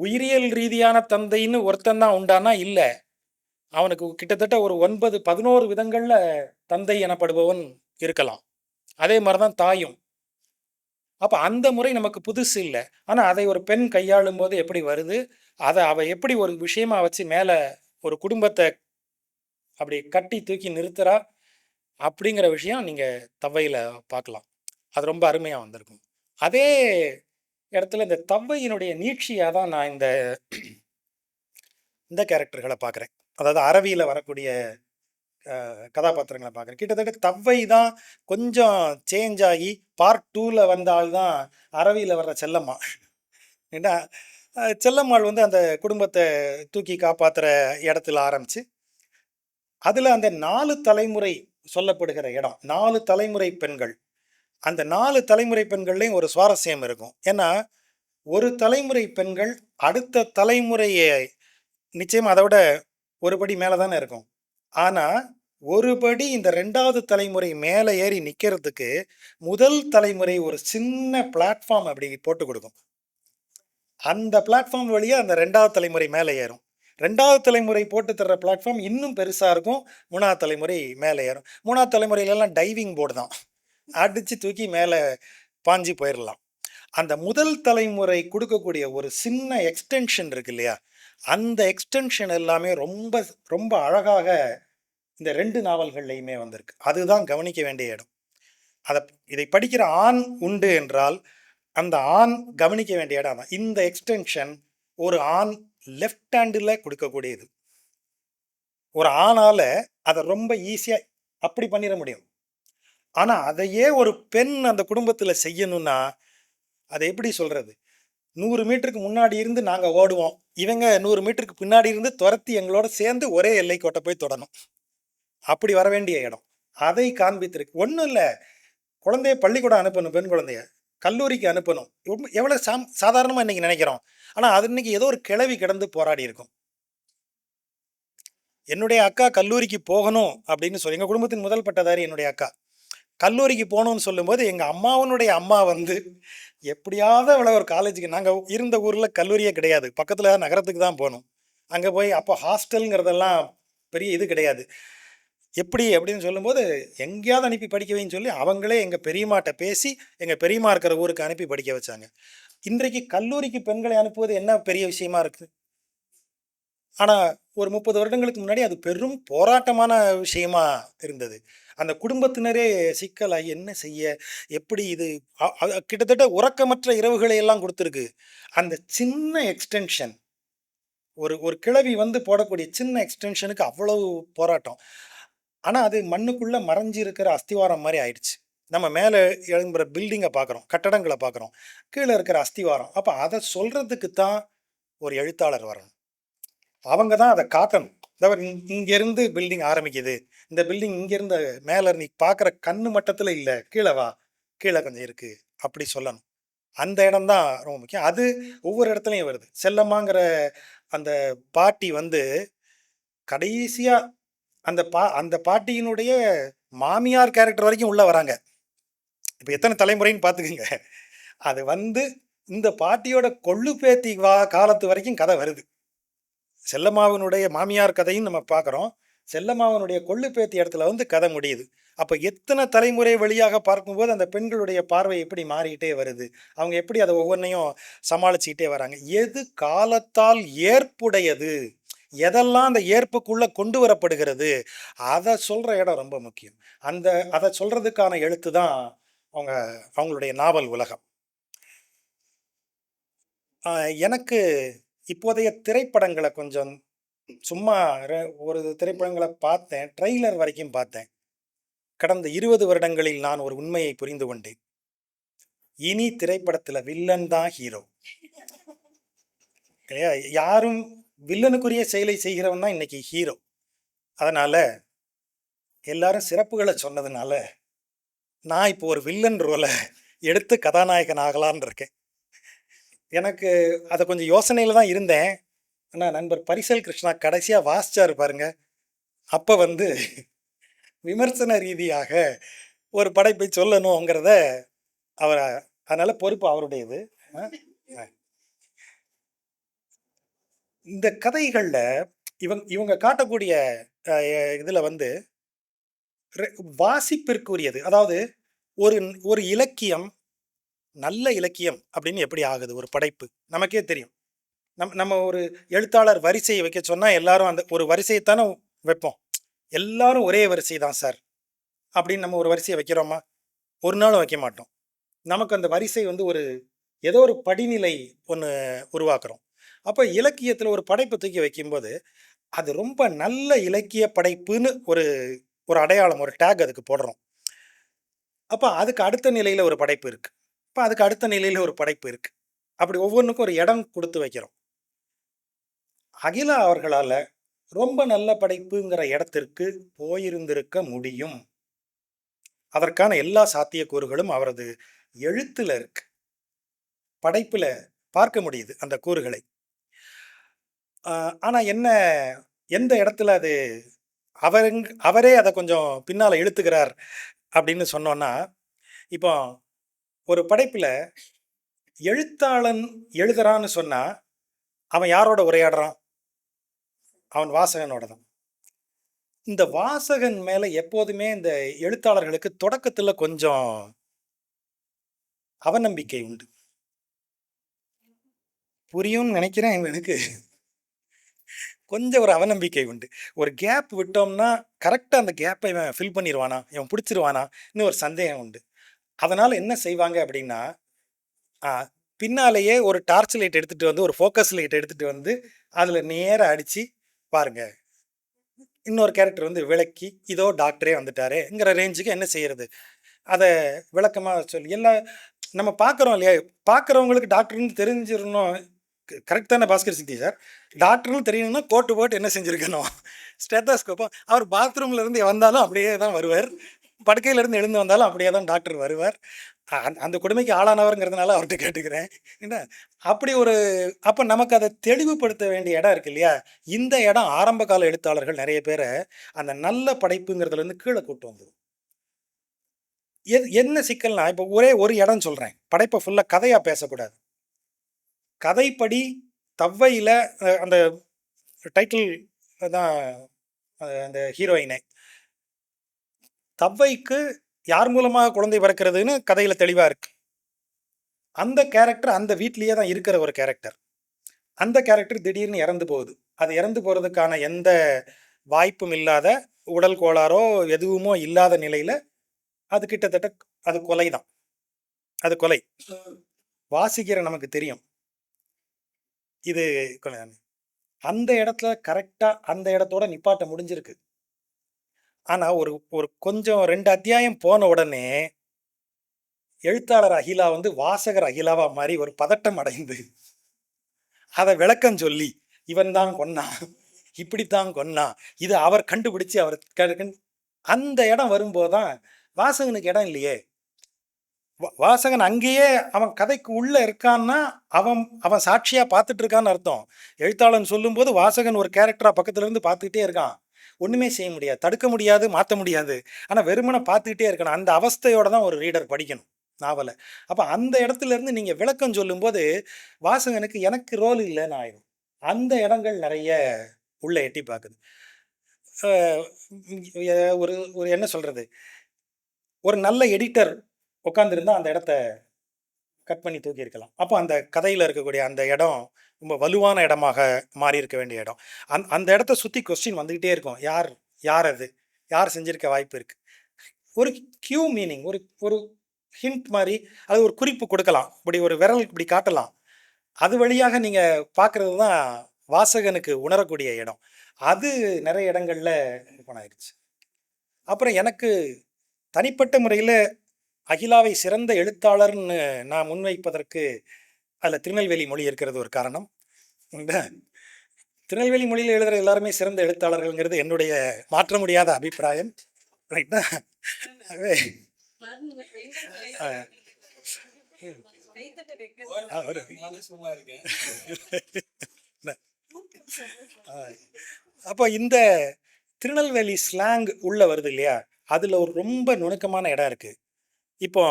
உயிரியல் ரீதியான தந்தைன்னு ஒருத்தன் தான் உண்டானா இல்லை, அவனுக்கு கிட்டத்தட்ட ஒரு 9-11 விதங்களில் தந்தை எனப்படுபவன் இருக்கலாம். அதே மாதிரி தான் தாயும். அப்போ அந்த முறை நமக்கு புதுசு இல்லை. ஆனால் அதை ஒரு பெண் கையாளும் போது எப்படி வருது, அதை அவள் எப்படி ஒரு விஷயமா வச்சு மேலே ஒரு குடும்பத்தை அப்படி கட்டி தூக்கி நிறுத்துறா அப்படிங்கிற விஷயம் நீங்கள் தவ்வையில் பார்க்கலாம். அது ரொம்ப அருமையாக வந்திருக்கும். அதே இடத்துல இந்த தவ்வையினுடைய நீட்சியாக தான் நான் இந்த கேரக்டர்களை பார்க்குறேன். அதாவது அரவியில் வரக்கூடிய கதாபாத்திரங்களை பார்க்குறேன். கிட்டத்தட்ட தவ்வை தான் கொஞ்சம் சேஞ்ச் ஆகி பார்ட் 2ல் வந்தால்தான் அரவியில் வர்ற செல்லம்மா. ஏன்னா செல்லம்மாள் அந்த குடும்பத்தை தூக்கி காப்பாற்றுற இடத்துல ஆரம்பித்து, அதில் அந்த 4 தலைமுறை சொல்லப்படுகிற இடம், 4 தலைமுறை பெண்கள். அந்த 4 தலைமுறை பெண்கள்லையும் ஒரு சுவாரஸ்யம் இருக்கும். ஏன்னா ஒரு தலைமுறை பெண்கள் அடுத்த தலைமுறையை நிச்சயம் அதை விட ஒரு படி மேலே தானே இருக்கும். ஆனால் ஒரு படி இந்த 2வது தலைமுறை மேலே ஏறி நிற்கிறதுக்கு முதல் தலைமுறை ஒரு சின்ன பிளாட்ஃபார்ம் அப்படி போட்டு கொடுக்கும். அந்த பிளாட்ஃபார்ம் வழியாக அந்த 2வது தலைமுறை மேலே ஏறும். 2வது தலைமுறை போட்டு தர்ற பிளாட்ஃபார்ம் இன்னும் பெருசாக இருக்கும். 3வது தலைமுறை மேலே ஏறும். 3வது தலைமுறையிலலாம் டைவிங் போர்டு தான், அடித்து தூக்கி மேலே பாஞ்சி போயிடலாம். அந்த முதல் தலைமுறை கொடுக்கக்கூடிய ஒரு சின்ன எக்ஸ்டென்ஷன் இருக்கு இல்லையா, அந்த எக்ஸ்டென்ஷன் எல்லாமே ரொம்ப ரொம்ப அழகாக இந்த 2 நாவல்கள்லையுமே வந்திருக்கு. அதுதான் கவனிக்க வேண்டிய இடம். இதை படிக்கிற ஆண் உண்டு என்றால் அந்த ஆண் கவனிக்க வேண்டிய இடம் தான். இந்த எக்ஸ்டென்ஷன் ஒரு ஆண் லெஃப்ட் ஹேண்டில் கொடுக்கக்கூடியது. ஒரு ஆணால் அதை ரொம்ப ஈஸியாக அப்படி பண்ணிட முடியும். ஆனால் அதையே ஒரு பெண் அந்த குடும்பத்தில் செய்யணும்னா அதை எப்படி சொல்கிறது? 100 மீட்டருக்கு முன்னாடி இருந்து நாங்கள் ஓடுவோம், இவங்க 100 மீட்டருக்கு பின்னாடி இருந்து துரத்தி எங்களோட சேர்ந்து ஒரே எல்லைக்கோட்டை போய் தொடணும். அப்படி வர வேண்டிய இடம். அதை காண்பித்திருக்கு. ஒன்றும் இல்லை, குழந்தைய பள்ளிக்கூடம் அனுப்பணும், பெண் குழந்தைய கல்லூரிக்கு அனுப்பணும். எவ்வளோ சாதாரணமாக இன்னைக்கு நினைக்கிறோம். ஆனால் அது இன்னைக்கு ஏதோ ஒரு கிளவி கிடந்து போராடி இருக்கும். என்னுடைய அக்கா கல்லூரிக்கு போகணும் அப்படின்னு சொல்லி, எங்கள் குடும்பத்தின் முதல் பட்டதாரி என்னுடைய அக்கா கல்லூரிக்கு போகணும்னு சொல்லும்போது எங்கள் அம்மாவனுடைய அம்மா வந்து எப்படியாவது அவளை ஒரு காலேஜுக்கு, நாங்கள் இருந்த ஊரில் கல்லூரியே கிடையாது, பக்கத்தில் நகரத்துக்கு தான் போகணும். அங்கே போய் அப்போ ஹாஸ்டலுங்கிறதெல்லாம் பெரிய இது கிடையாது. எப்படி அப்படின்னு சொல்லும்போது எங்கேயாவது அனுப்பி படிக்க வைன்னு சொல்லி அவங்களே எங்கள் பெரியம்மாட்ட பேசி எங்கள் பெரியம்மா இருக்கிற ஊருக்கு அனுப்பி படிக்க வச்சாங்க. இன்றைக்கு கல்லூரிக்கு பெண்களை அனுப்புவது என்ன பெரிய விஷயமா இருக்குது? ஆனால் ஒரு 30 வருடங்களுக்கு முன்னாடி அது பெரும் போராட்டமான விஷயமா இருந்தது. அந்த குடும்பத்தினரே சிக்கலாகி என்ன செய்ய, எப்படி இது கிட்டத்தட்ட உறக்கமற்ற இரவுகளை எல்லாம் கொடுத்துருக்கு. அந்த சின்ன எக்ஸ்டென்ஷன், ஒரு ஒரு கிளவி வந்து போடக்கூடிய சின்ன எக்ஸ்டென்ஷனுக்கு அவ்வளவு போராட்டம். ஆனால் அது மண்ணுக்குள்ளே மறைஞ்சி இருக்கிற அஸ்திவாரம் மாதிரி ஆயிடுச்சு. நம்ம மேலே எழும்புற பில்டிங்கை பார்க்குறோம், கட்டடங்களை பார்க்குறோம், கீழே இருக்கிற அஸ்திவாரம். அப்போ அதை சொல்கிறதுக்கு தான் ஒரு எழுத்தாளர் வரணும். அவங்க தான் அதை காட்டணும். அதாவது இங்கேருந்து பில்டிங் ஆரம்பிக்குது, இந்த பில்டிங் இங்கேருந்து மேலே நீ பார்க்குற கண்ணு மட்டத்தில் இல்லை, கீழே வா, கீழே கொஞ்சம் இருக்குது, அப்படி சொல்லணும். அந்த இடம் தான் ரொம்ப முக்கியம். அது ஒவ்வொரு இடத்துலையும் வருது. செல்லம்மாங்கிற அந்த பாட்டி வந்து கடைசியாக அந்த பாட்டியினுடைய மாமியார் கேரக்டர் வரைக்கும் உள்ளே வராங்க. இப்போ எத்தனை தலைமுறைன்னு பார்த்துக்குங்க. அது வந்து இந்த பாட்டியோட கொள்ளு பேத்தி காலத்து வரைக்கும் கதை வருது. செல்லம்மாவனுடைய மாமியார் கதையும் நம்ம பார்க்குறோம், செல்லம்மாவனுடைய கொள்ளு பேத்தி இடத்துல வந்து கதை முடியுது. அப்போ எத்தனை தலைமுறை வழியாக பார்க்கும்போது அந்த பெண்களுடைய பார்வை எப்படி மாறிக்கிட்டே வருது, அவங்க எப்படி அதை ஒவ்வொன்றையும் சமாளிச்சுக்கிட்டே வராங்க. எது காலத்தால் ஏற்புடையது, எதெல்லாம் அந்த ஏற்புக்குள்ளே கொண்டு வரப்படுகிறது, அதை சொல்கிற இடம் ரொம்ப முக்கியம். அதை சொல்கிறதுக்கான எழுத்து தான் அவங்களுடைய நாவல் உலகம். எனக்கு இப்போதைய திரைப்படங்களை கொஞ்சம் சும்மா ஒரு திரைப்படங்களை பார்த்தேன், ட்ரெய்லர் வரைக்கும் பார்த்தேன். கடந்த 20 வருடங்களில் நான் ஒரு உண்மையை புரிந்து கொண்டேன். இனி திரைப்படத்தில் வில்லன் தான் ஹீரோ. யாரும் வில்லனுக்குரிய செயலை செய்கிறவன் தான் இன்னைக்கு ஹீரோ. அதனால எல்லாரும் சிறப்புகளை சொன்னதுனால நான் இப்போ ஒரு வில்லன் ரோலை எடுத்து கதாநாயகன் ஆகலான் இருக்கேன். எனக்கு அதை கொஞ்சம் யோசனையில் தான் இருந்தேன். ஆனால் நண்பர் பரிசல் கிருஷ்ணா கடைசியாக வாசிச்சார் பாருங்க, அப்போ வந்து விமர்சன ரீதியாக ஒரு படைப்பை சொல்லணுங்கிறத அவர், அதனால பொறுப்பு அவருடையது. இந்த கதைகளில் இவங்க காட்டக்கூடிய இதில் வந்து வாசிப்பிற்குரியது, அதாவது ஒரு ஒரு இலக்கியம் நல்ல இலக்கியம் அப்படின்னு எப்படி ஆகுது? ஒரு படைப்பு நமக்கே தெரியும். நம்ம ஒரு எழுத்தாளர் வரிசையை வைக்க சொன்னால் எல்லாரும் அந்த ஒரு வரிசையைத்தானே வைப்போம். எல்லாரும் ஒரே வரிசை தான் சார் அப்படின்னு நம்ம ஒரு வரிசையை வைக்கிறோமா? ஒரு நாளும் வைக்க மாட்டோம். நமக்கு அந்த வரிசை வந்து ஏதோ ஒரு படிநிலை ஒன்று உருவாக்குறோம். அப்போ இலக்கியத்தில் ஒரு படைப்பு தூக்கி வைக்கும்போது அது ரொம்ப நல்ல இலக்கிய படைப்புன்னு ஒரு ஒரு அடையாளம், ஒரு டேக் அதுக்கு போடுறோம். அப்போ அதுக்கு அடுத்த நிலையில் ஒரு படைப்பு இருக்குது, இப்போ அதுக்கு அடுத்த நிலையில் ஒரு படைப்பு இருக்குது, அப்படி ஒவ்வொன்றுக்கும் ஒரு இடம் கொடுத்து வைக்கிறோம். அகிலா அவர்களால் ரொம்ப நல்ல படைப்புங்கிற இடத்திற்கு போயிருந்திருக்க முடியும். அதற்கான எல்லா சாத்தியக்கூறுகளும் அவரது எழுத்துல இருக்கு, படைப்புல பார்க்க முடியுது அந்த கூறுகளை. ஆனா என்ன, எந்த இடத்துல அது அவரே அதை கொஞ்சம் பின்னால இழுத்துக்கிறார் அப்படின்னு சொன்னோன்னா, இப்போ ஒரு படைப்புல எழுத்தாளன் எழுதுறான்னு சொன்னா அவன் யாரோட உரையாடுறான்? அவன் வாசகனோட தான். இந்த வாசகன் மேல எப்போதுமே இந்த எழுத்தாளர்களுக்கு தொடக்கத்துல கொஞ்சம் அவநம்பிக்கை உண்டு. புரியும்னு நினைக்கிறேன். எனக்கு கொஞ்சம் ஒரு அவநம்பிக்கை உண்டு. ஒரு கேப் விட்டோம்னா கரெக்டாக அந்த கேப்பை இவன் ஃபில் பண்ணிடுவானா, இவன் பிடிச்சிருவானா இன்னும் ஒரு சந்தேகம் உண்டு. அதனால் என்ன செய்வாங்க அப்படின்னா, ஆ பின்னாலேயே ஒரு டார்ச் லைட் எடுத்துட்டு வந்து, ஒரு ஃபோக்கஸ் லைட் எடுத்துட்டு வந்து, அதில நேரா அடிச்சு பாருங்க. இன்னொரு கேரக்டர் வந்து விளக்கி, இதோ டாக்டரே வந்துட்டாரேங்கிற ரேஞ்சுக்கு என்ன செய்யறது? அத விளக்கமா சொல்லி நம்ம பார்க்குறோம் இல்லையா? பார்க்குறவங்களுக்கு டாக்டர்ன்னு தெரிஞ்சிரணும். கரெக்ட் தானே பாஸ்கர் சித்தி சார்? டாக்டர்ன்னு தெரியணும்னா கோட்டு போட்டு என்ன செஞ்சிருக்கணும்? ஸ்டெத்தோஸ்கோப்ப அவர் பாத்ரூம்ல இருந்து வந்தாலும் அப்படியே தான் வருவார். படுக்கையில இருந்து எழுந்து வந்தாலும் அப்படியே தான் டாக்டர் வருவார். அந்த கொடுமைக்கு ஆளானவர்ங்கிறதுனால அவர்ட்ட கேட்டுக்கிறேன். என்ன அப்படி ஒரு அப்ப நமக்கு அத தெளிவுபடுத்த வேண்டிய இடம் இருக்கு இல்லையா? இந்த இடம் ஆரம்ப கால எழுத்தாளர்கள் நெறைய பேர அந்த நல்ல படைப்புங்கிறதுலேருந்து கீழ கூட்டு வந்தது. என்ன சிக்கல்னா, இப்போ ஒரே ஒரு இடம் சொல்றேன். படைப்ப ஃபுல்லா கதையா பேசக்கூடாது. கதைப்படி தவ்வையில அந்த டைட்டில் தான் அந்த ஹீரோயினே. தவ்வைக்கு யார் மூலமா குழந்தை பிறக்கிறதுன்னு கதையில தெளிவா இருக்கு. அந்த கேரக்டர் அந்த வீட்லயே தான் இருக்கிற ஒரு கேரக்டர். அந்த கேரக்டர் திடீர்னு இறந்து போகுது. அது இறந்து போறதுக்கான எந்த வாய்ப்பும் இல்லாத, உடல் கோளாறோ எதுவுமோ இல்லாத நிலையில, அது கிட்டத்தட்ட அது கொலை தான். அது கொலை. வாசிக்கிற நமக்கு தெரியும். இது கொலை. அந்த இடத்துல கரெக்ட்டா அந்த இடத்தோட நிப்பாட்ட முடிஞ்சிருக்கு. ஆனா, ஒரு ஒரு கொஞ்சம் 2 அத்தியாயம் போன உடனே, எழுத்தாளர் அகிலா வந்து வாசகர் அகிலாவா மாறி ஒரு பதட்டம் அடைந்து, அத விளக்கம் சொல்லி, "இவன் தான் கொன்னான். இப்படித்தான் கொன்னான். இது அவர் கண்டுபிடிச்சு அவர் அந்த இடம் வரும்போது தான், வாசகனுக்கு இடம் இல்லையே! வாசகன் அங்கேயே அவன் கதைக்கு உள்ள இருக்கான்னா, அவன் அவன் சாட்சியா பார்த்துட்டு இருக்கான்னு அர்த்தம். எழுத்தாளன் சொல்லும்போது வாசகன் ஒரு கேரக்டரா பக்கத்துல இருந்து பார்த்துக்கிட்டே இருக்கான். ஒண்ணுமே செய்ய முடியாது. தடுக்க முடியாது, மாத்த முடியாது. ஆனா வெறுமனே பார்த்துக்கிட்டே இருக்கணும். அந்த அவஸ்தையோட தான் ஒரு ரீடர் படிக்கணும் நாவல. அப்ப அந்த இடத்துல இருந்து நீங்க விளக்கம் சொல்லும்போது, வாசகனுக்கு எனக்கு ரோல் இல்லன்னு ஆயிரும். அந்த இடங்கள் நெறைய உள்ள எட்டி பாக்குது. அ ஒரு ஒரு என்ன சொல்றது? ஒரு நல்ல எடிட்டர் உட்கார்ந்திருந்தா அந்த இடத்த கட் பண்ணி தூக்கியிருக்கலாம். அப்போ அந்த கதையில இருக்கக்கூடிய அந்த இடம் ரொம்ப வலுவான இடமாக மாறியிருக்க வேண்டிய இடம். அந்த இடத்த சுத்தி கொஸ்டின் வந்துகிட்டே இருக்கும். யார் யார் அது? யார் செஞ்சிருக்க வாய்ப்பு இருக்கு? ஒரு கியூ மீனிங் ஒரு ஒரு ஹிண்ட் மாரி அது ஒரு குறிப்பு கொடுக்கலாம். இப்படி ஒரு விரல் இப்படி காட்டலாம். அது வழியாக நீங்க பார்க்கிறது தான் வாசகனுக்கு உணரக்கூடிய இடம். அது நெறைய இடங்கள்ல ஓப்பன் ஆயிருச்சு. அப்புறம் எனக்கு தனிப்பட்ட முறையில அகிலாவை சிறந்த எழுத்தாளர்ன்னு நான் முன்வைப்பதற்கு அதுல திருநெல்வேலி மொழி இருக்கிறது ஒரு காரணம். இந்த திருநெல்வேலி மொழியில எழுதுற எல்லாருமே சிறந்த எழுத்தாளர்கள்ங்கிறது என்னுடைய மாற்ற முடியாத அபிப்பிராயம். ரைட்டா? ஆகவே அ ஒரு அ அப்போ இந்த திருநெல்வேலி ஸ்லாங் உள்ள வருது இல்லையா? அதுல ஒரு ரொம்ப நுணுக்கமான இடம் இருக்கு. இப்போ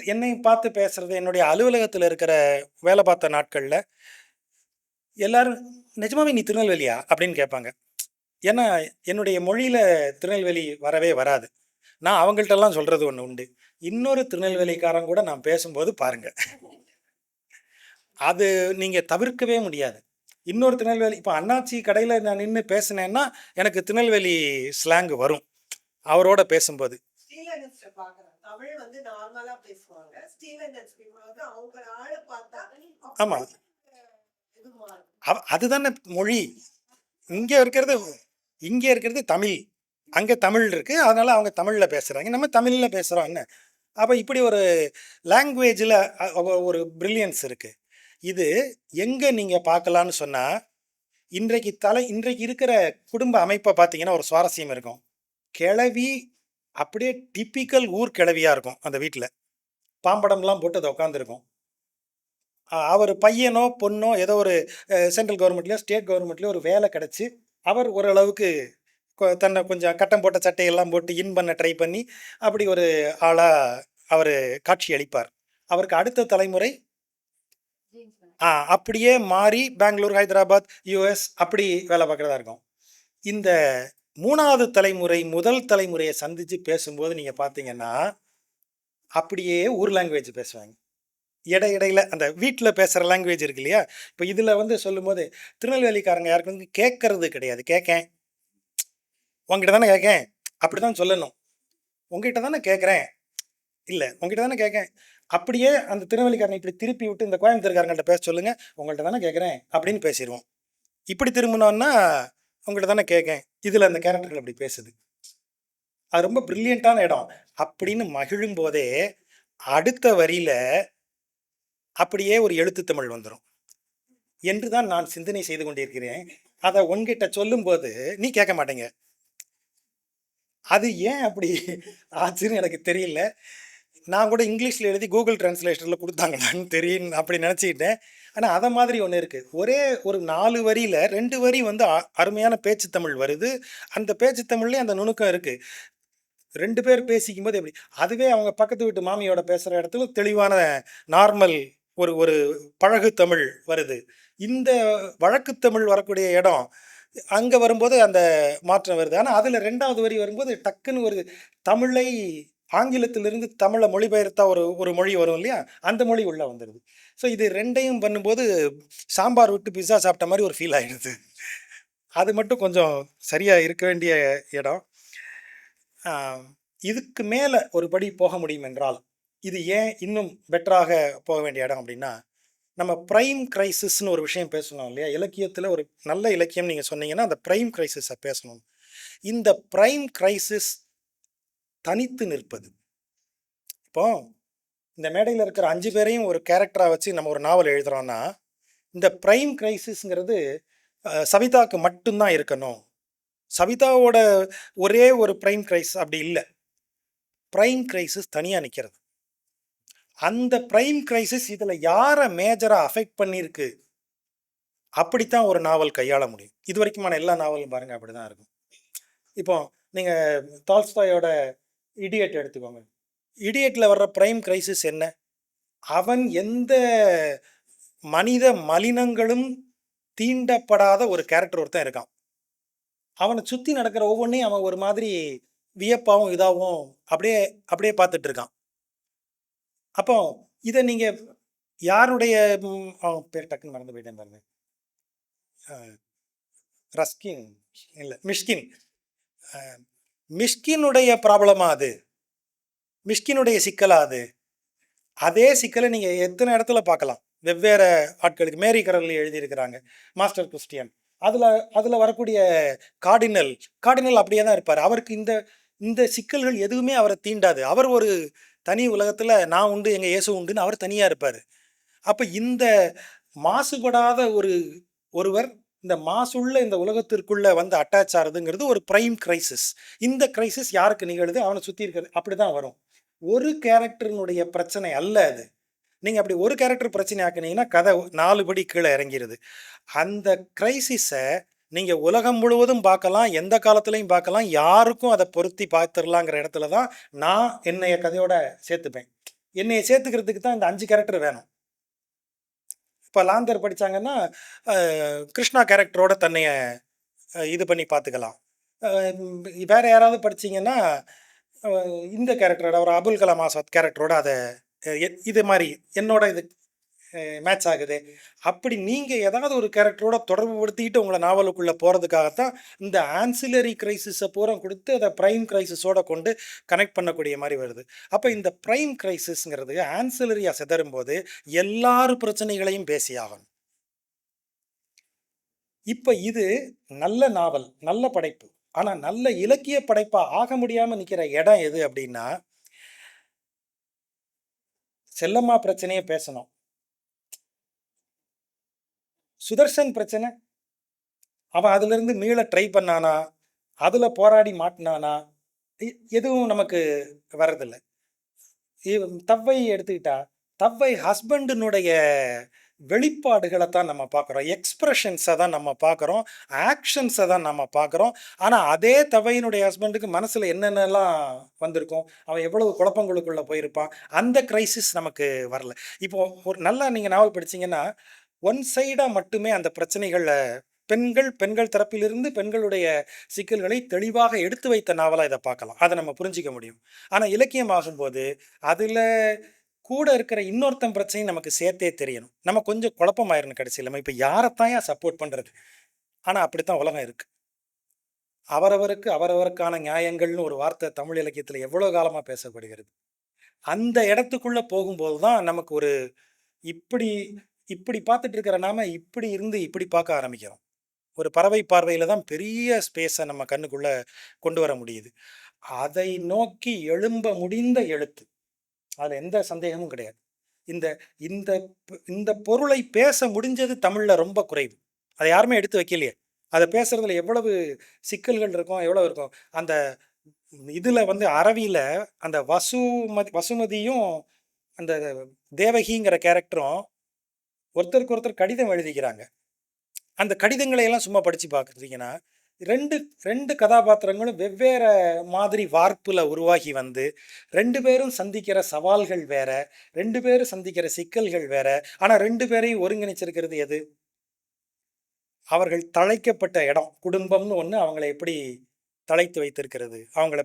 என்னை பார்த்து பேசுறது, என்னுடைய அலுவலகத்துல இருக்கிற வேலை பார்த்த நாட்கள்ல, எல்லாரும் "நிஜமாவே நீ திருநெல்வேலியா?" அப்படின்னு கேட்பாங்க. ஏன்னா, என்னுடைய மொழியில திருநெல்வேலி வரவே வராது. நான் அவங்கள்ட்டலாம் சொல்றது ஒண்ணு உண்டு. இன்னொரு திருநெல்வேலிக்காரன் கூட நான் பேசும்போது பாருங்க. அது நீங்க தவிர்க்கவே முடியாது. இன்னொரு திருநெல்வேலி இப்ப அண்ணாச்சி கடையில நான் நின்னு பேசினேன்னா, எனக்கு திருநெல்வேலி ஸ்லாங் வரும். அவரோட பேசும்போது. ஸ்ரீலங்கன்ஸ்ட பார்க்குறேன். தமிழ் வந்து நார்மலா பேசுவாங்க. ஸ்ரீலங்கன்ஸ் பீப்பிள் வந்து அவங்க ஆள பார்த்தா ஆமா. அப்படியே இது மாறும். அதுதானே மொழி. இங்க இருக்கிறது இங்க இருக்கிறது தமிழ். அங்க தமிழ் இருக்கு. அதனால அவங்க தமிழ்ல பேசுறாங்க. நம்ம தமிழ்ல பேசுறோம் என்ன? அப்ப இப்படி ஒரு லாங்குவேஜ்ல ஒரு பிரில்லியன்ஸ் இருக்கு. இது எங்க நீங்க பார்க்கலான்னு சொன்னா, இன்றைக்கு இருக்கிற குடும்ப அமைப்ப பார்த்தீங்கன்னா, ஒரு சுவாரஸ்யம் இருக்கும். கிழவி அப்படியே டிப்பிக்கல் ஊர் கிழவியா இருக்கும் அந்த வீட்ல. பாம்படம்லாம் போட்டு அது உட்காந்துருக்கும். அவர் பையனோ, பொண்ணோ ஏதோ ஒரு சென்ட்ரல் கவர்மெண்ட்லயோ, ஸ்டேட் கவர்மெண்ட்லயோ ஒரு வேலை கிடைச்சு, அவர் ஓரளவுக்கு தன்னை கொஞ்சம் கட்டம் போட்ட சட்டையெல்லாம் போட்டு இன் பண்ண ட்ரை பண்ணி, அப்படி ஒரு ஆளா அவரு காட்சி அளிப்பார். அவருக்கு அடுத்த தலைமுறை அப்படியே மாறி பெங்களூர், ஹைதராபாத், யுஎஸ் அப்படி வேலை பார்க்கிறதா இருக்கும். இந்த 3வது தலைமுறை, முதல் தலைமுறைய சந்திச்சு பேசும்போது நீங்க பார்த்தீங்கன்னா, அப்படியே ஊர் லாங்குவேஜ் பேசுவாங்க. இடையிடையில அந்த வீட்ல பேசுற லாங்குவேஜ் இருக்கு இல்லையா? இப்ப இதுல வந்து சொல்லும்போது, திருநெல்வேலிக்காரங்க யாருக்கும் வந்து கேட்கறது கிடையாது. "கேக்கேன். உன்கிட்ட தானே கேக்கேன்." அப்படிதான் சொல்லணும். "உன்கிட்ட தானே கேட்கிறேன்." இல்லை உங்ககிட்ட தானே கேட்கேன். அப்படியே அந்த திருநெல்வேலிக்காரனை இப்படி திருப்பி விட்டு இந்த கோயம்புத்தூர்காரங்கள்ட்ட பேச சொல்லுங்க, உங்கள்கிட்ட தானே கேட்குறேன் அப்படின்னு பேசிடுவோம். இப்படி திரும்பினோன்னா உங்கள்கிட்ட தானே கேட்கேன், இதில் அந்த கேரக்டர்கள் அப்படி பேசுது. அது ரொம்ப பிரில்லியண்டான இடம் அப்படின்னு மகிழும் போதே அடுத்த வரியில அப்படியே ஒரு எழுத்து தமிழ் வந்துடும் என்று தான் நான் சிந்தனை செய்து கொண்டிருக்கிறேன். அதை உன்கிட்ட சொல்லும்போது நீ கேட்க மாட்டேங்க. அது ஏன் அப்படி ஆச்சுன்னு எனக்கு தெரியல. நான் கூட இங்கிலீஷில் எழுதி கூகுள் டிரான்ஸ்லேஷனில் கொடுத்தாங்களான்னு தெரியும் அப்படி நினச்சிக்கிட்டேன். ஆனால் அதை மாதிரி ஒன்று இருக்குது. ஒரே ஒரு 4 வரியில் 2 வரி வந்து அருமையான பேச்சு தமிழ் வருது. அந்த பேச்சு தமிழ்லேயே அந்த நுணுக்கம் இருக்குது. 2 பேர் பேசிக்கும் போது எப்படி அதுவே அவங்க பக்கத்து வீட்டு மாமியோட பேசுகிற இடத்துல தெளிவான நார்மல் ஒரு ஒரு பழகு தமிழ் வருது. இந்த வழக்கு தமிழ் வரக்கூடிய இடம் அங்கே வரும்போது அந்த மாற்றம் வருது. ஆனால் அதில் 2வது வரி வரும்போது டக்குன்னு ஒரு தமிழை ஆங்கிலத்திலிருந்து தமிழை மொழிபெயர்த்தா ஒரு மொழி வரும் இல்லையா, அந்த மொழி உள்ளே வந்துடுது. ஸோ இது 2யும் பண்ணும்போது சாம்பார் விட்டு பிஸா சாப்பிட்ட மாதிரி ஒரு ஃபீல் ஆகிடுது. அது மட்டும் கொஞ்சம் சரியாக இருக்க வேண்டிய இடம். இதுக்கு மேலே ஒரு படி போக முடியும் என்றால் இது ஏன் இன்னும் பெட்டராக போக வேண்டிய இடம் அப்படின்னா, நம்ம ப்ரைம் கிரைசிஸ்னு ஒரு விஷயம் பேசணும் இல்லையா, இலக்கியத்தில் ஒரு நல்ல இலக்கியம் நீங்கள் சொன்னீங்கன்னா அந்த ப்ரைம் கிரைசிஸை பேசணும். இந்த ப்ரைம் கிரைசிஸ் தனித்து நிற்பது. இப்போ இந்த மேடையில் இருக்கிற 5 பேரையும் ஒரு கேரக்டராக வச்சு நம்ம ஒரு நாவல் எழுதுகிறோன்னா இந்த ப்ரைம் கிரைசிஸ்ங்கிறது சவிதாவுக்கு மட்டும்தான் இருக்கணும். சவிதாவோட ஒரே ஒரு ப்ரைம் கிரைசிஸ் அப்படி இல்லை. ப்ரைம் கிரைசிஸ் தனியாக நிற்கிறது. அந்த ப்ரைம் கிரைசிஸ் இதில் யாரை மேஜராக அஃபெக்ட் பண்ணியிருக்கு அப்படித்தான் ஒரு நாவல் கையாள முடியும். இது வரைக்குமான எல்லா நாவலும் பாருங்கள் அப்படி தான் இருக்கும். இப்போ நீங்கள் டால்ஸ்டாயோட இடியட் எடுத்துக்கோங்க. இடியட்டில் வர்ற ப்ரைம் கிரைசிஸ் என்ன? அவன் எந்த மனித மலினங்களும் தீண்டப்படாத ஒரு கேரக்டர் ஒருத்தன் இருக்கான். அவனை சுற்றி நடக்கிற ஒவ்வொன்றையும் அவன் ஒரு மாதிரி வியப்பாகவும் இதாகவும் அப்படியே அப்படியே பார்த்துட்டு இருக்கான். அப்போ இதை நீங்கள் யாருடைய பேர் டக்குன்னு மறந்து போயிட்டேன் பாருங்க. ரஸ்கின் இல்லை மிஷ்கின். மிஷ்கினுடைய ப்ராப்ளமா அது? மிஷ்கினுடைய சிக்கலா அது? அதே சிக்கலை நீங்கள் எத்தனை இடத்துல பார்க்கலாம். வெவ்வேறு ஆட்களுக்கு மேரி கரல் எழுதியிருக்கிறாங்க மாஸ்டர் கிறிஸ்டியன். அதில் வரக்கூடிய கார்டினல் அப்படியே தான் இருப்பார். அவருக்கு இந்த இந்த சிக்கல்கள் எதுவுமே அவரை தீண்டாது. அவர் ஒரு தனி உலகத்தில் நான் உண்டு எங்கள் இயேசு உண்டுன்னு அவர் தனியாக இருப்பார். அப்போ இந்த மாசுபடாத ஒருவர் இந்த மாசுள்ள இந்த உலகத்திற்குள்ளே வந்து அட்டாச் ஆகிறதுங்கிறது ஒரு ப்ரைம் கிரைசிஸ். இந்த கிரைசிஸ் யாருக்கு நிகழுது? அவனை சுற்றி இருக்கிறது அப்படி தான் வரும். ஒரு கேரக்டரினுடைய பிரச்சனை அல்ல அது. நீங்கள் அப்படி ஒரு கேரக்டர் பிரச்சனை ஆக்குனீங்கன்னா கதை 4 படி கீழே இறங்கிடுது. அந்த கிரைசிஸை நீங்கள் உலகம் முழுவதும் பார்க்கலாம், எந்த காலத்துலையும் பார்க்கலாம், யாருக்கும் அதை பொருத்தி பார்த்துடலாங்கிற இடத்துல தான் நான் என்னைய கதையோட சேர்த்துப்பேன். என்னைய சேர்த்துக்கிறதுக்கு தான் இந்த 5 கேரக்டர் வேணும். இப்போ லாந்தர் படித்தாங்கன்னா கிருஷ்ணா கேரக்டரோட தன்னைய இது பண்ணி பார்த்துக்கலாம். வேறு யாராவது படித்தீங்கன்னா இந்த கேரக்டரோட ஒரு அபுல் கலாம் ஆசாத் கேரக்டரோட அதை இது மாதிரி என்னோட இது மேட்ச் ஆகுது. அப்படி நீங்கள் ஏதாவது ஒரு கேரக்டரோட தொடர்பு படுத்திக்கிட்டு உங்களை நாவலுக்குள்ளே போகிறதுக்காகத்தான் இந்த ஆன்சிலரி கிரைசிஸை பூரா கொடுத்து அதை ப்ரைம் கிரைசிஸோட கொண்டு கனெக்ட் பண்ணக்கூடிய மாதிரி வருது. அப்போ இந்த ப்ரைம் கிரைசிஸ்ங்கிறது ஆன்சிலரியாக சிதறும் போது எல்லார் பிரச்சனைகளையும் பேசியாகணும். இப்போ இது நல்ல நாவல், நல்ல படைப்பு. ஆனால் நல்ல இலக்கிய படைப்பாக ஆக முடியாமல் நிற்கிற இடம் எது அப்படின்னா, செல்லம்மா பிரச்சனையை பேசணும், சுதர்சன் பிரச்சனை அவன் அதிலிருந்து மீள ட்ரை பண்ணானா, அதில் போராடி மாட்டினானா, எதுவும் நமக்கு வர்றதில்லை. தவ்வை எடுத்துக்கிட்டா தவ்வை ஹஸ்பண்டினுடைய வெளிப்பாடுகளை தான் நம்ம பார்க்குறோம், எக்ஸ்ப்ரெஷன்ஸை தான் நம்ம பார்க்குறோம், ஆக்ஷன்ஸை தான் நம்ம பார்க்குறோம். ஆனால் அதே தவ்வையினுடைய ஹஸ்பண்டுக்கு மனசில் என்னென்னலாம் வந்திருக்கும், அவன் எவ்வளவு குழப்பங்களுக்குள்ளே போயிருப்பான், அந்த கிரைசிஸ் நமக்கு வரல. இப்போது ஒரு நல்லா நீங்கள் நாவல் படிச்சிங்கன்னா ஒன் சைடாக மட்டுமே அந்த பிரச்சனைகளை பெண்கள் தரப்பிலிருந்து பெண்களுடைய சிக்கல்களை தெளிவாக எடுத்து வைத்த நாவலாக இதை பார்க்கலாம், அதை நம்ம புரிஞ்சிக்க முடியும். ஆனால் இலக்கியம் ஆகும்போது அதில் கூட இருக்கிற இன்னொருத்தன் பிரச்சனையும் நமக்கு சேர்த்தே தெரியணும். நம்ம கொஞ்சம் குழப்பமாயிரணும் கடைசியில், நம்ம இப்போ யாரைத்தான் சப்போர்ட் பண்ணுறது. ஆனால் அப்படித்தான் உலகம் இருக்குது. அவரவருக்கான நியாயங்கள்னு ஒரு வார்த்தை தமிழ் இலக்கியத்தில் எவ்வளோ காலமாக பேசப்படுகிறது. அந்த இடத்துக்குள்ள போகும்போது தான் நமக்கு ஒரு இப்படி இப்படி பார்த்துட்டு இருக்கிற நாம இப்படி இருந்து இப்படி பார்க்க ஆரம்பிக்கிறோம். ஒரு பறவை பார்வையில தான் பெரிய ஸ்பேஸை நம்ம கண்ணுக்குள்ள கொண்டு வர முடியுது. அதை நோக்கி எழும்ப முடிந்த எழுத்து. அதுல எந்த சந்தேகமும் கிடையாது. இந்த இந்த இந்த பொருளை பேச முடிஞ்சது தமிழ்ல ரொம்ப குறைவு. அதை யாருமே எடுத்து வைக்கலையே. அதை பேசுறதுல எவ்வளவு சிக்கல்கள் இருக்கும், எவ்வளவு இருக்கும். அந்த இதுல வந்து அரவியில அந்த வசுமதியும் அந்த தேவகிங்கிற கேரக்டரும் ஒருத்தருக்கு ஒருத்தர் கடிதம் எழுதிக்கிறாங்க. அந்த கடிதங்களை எல்லாம் சும்மா படிச்சு பார்த்துட்டீங்கன்னா, 2 கதாபாத்திரங்களும் வெவ்வேறு மாதிரி வார்ப்புல உருவாகி வந்து 2 பேரும் சந்திக்கிற சவால்கள் வேற, 2 பேரும் சந்திக்கிற சிக்கல்கள் வேற. ஆனா 2 பேரையும் ஒருங்கிணைச்சிருக்கிறது எது? அவர்கள் தழைக்கப்பட்ட இடம். குடும்பம்னு ஒண்ணு அவங்கள எப்படி தழைத்து வைத்திருக்கிறது, அவங்கள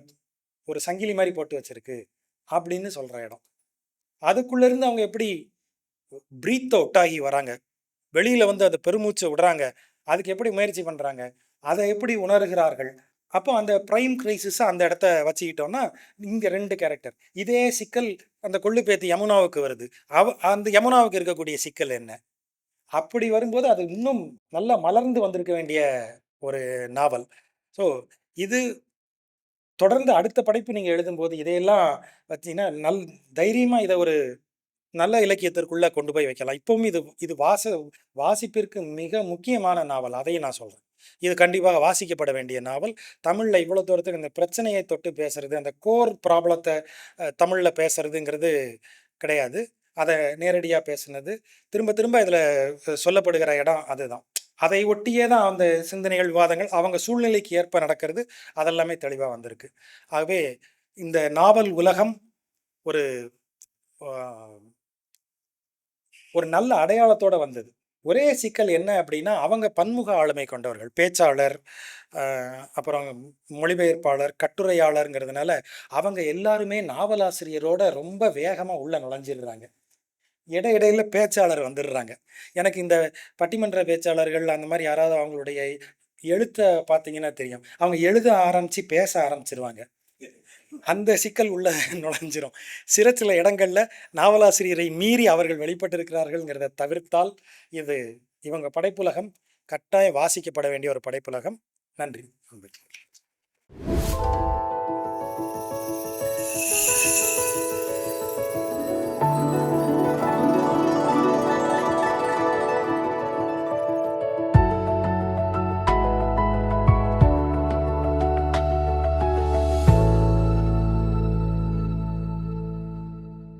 ஒரு சங்கிலி மாரி போட்டு வச்சிருக்கு அப்படின்னு சொல்ற இடம். அதுக்குள்ள இருந்து அவங்க எப்படி பிரீத் அவுட் ஆகி வராங்க. வெளியில வந்து அந்த பெருமூச்சை விடுறாங்க. அதுக்கு எப்படி முயற்சி பண்றாங்க? அதை எப்படி உணர்கிறார்கள்? அப்போ அந்த பிரைம் கிரைசிஸ அந்த இடத்த வச்சுக்கிட்டோம்னா, இங்க 2 கேரக்டர். இதே சிக்கல் அந்த கொள்ளு பேத்தி யமுனாவுக்கு வருது. அந்த யமுனாவுக்கு இருக்கக்கூடிய சிக்கல் என்ன? அப்படி வரும்போது அது இன்னும் நல்லா மலர்ந்து வந்திருக்க வேண்டிய ஒரு நாவல். ஸோ இது தொடர்ந்து அடுத்த படைப்பு நீங்க எழுதும்போது இதையெல்லாம் வச்சீங்கன்னா, தைரியமா இத ஒரு நல்ல இலக்கியத்திற்குள்ள கொண்டு போய் வைக்கலாம். இப்பவும் இது இது வாசிப்பிற்கு மிக முக்கியமான நாவல். அதையும் நான் சொல்றேன். இது கண்டிப்பாக வாசிக்கப்பட வேண்டிய நாவல். தமிழ்ல இவ்வளோ தூரத்துக்கு இந்த பிரச்சனையை தொட்டு பேசுறது, அந்த கோர் ப்ராப்ளத்த தமிழ்ல பேசுறதுங்கிறது கிடையாது. அத நேரடியா பேசுனது. திரும்ப திரும்ப இதுல சொல்லப்படுகிற இடம் அதுதான். அதை ஒட்டியே தான் அந்த சிந்தனைகள், விவாதங்கள் அவங்க சூழ்நிலைக்கு ஏற்ப நடக்கிறது. அதெல்லாமே தெளிவா வந்திருக்கு. ஆகவே இந்த நாவல் உலகம் ஒரு அ ஒரு நல்ல அடையாளத்தோட வந்தது. ஒரே சிக்கல் என்ன அப்படின்னா, அவங்க பன்முக ஆளுமை கொண்டவர்கள். பேச்சாளர், அ அப்புறம் மொழிபெயர்ப்பாளர், கட்டுரையாளர்ங்கிறதுனால, அவங்க எல்லாருமே நாவலாசிரியரோட ரொம்ப வேகமா உள்ள நுழைஞ்சிடுறாங்க. இடையிடையில பேச்சாளர் வந்துடுறாங்க. எனக்கு இந்த பட்டிமன்ற பேச்சாளர்கள் அந்த மாரி யாராவது அவங்களுடைய எழுத்த பார்த்தீங்கன்னா தெரியும். அவங்க எழுத ஆரம்பிச்சு பேச ஆரம்பிச்சுருவாங்க. அந்த சிக்கல் உள்ள நுழைஞ்சிரும். சில இடங்கள்ல நாவலாசிரியரை மீறி அவர்கள் வெளிப்பட்டிருக்கிறார்கள்ங்கிறத தவிர்த்தால், இது இவங்க படைப்புலகம் கட்டாயம் வாசிக்கப்பட வேண்டிய ஒரு படைப்புலகம். நன்றி. நன்றி.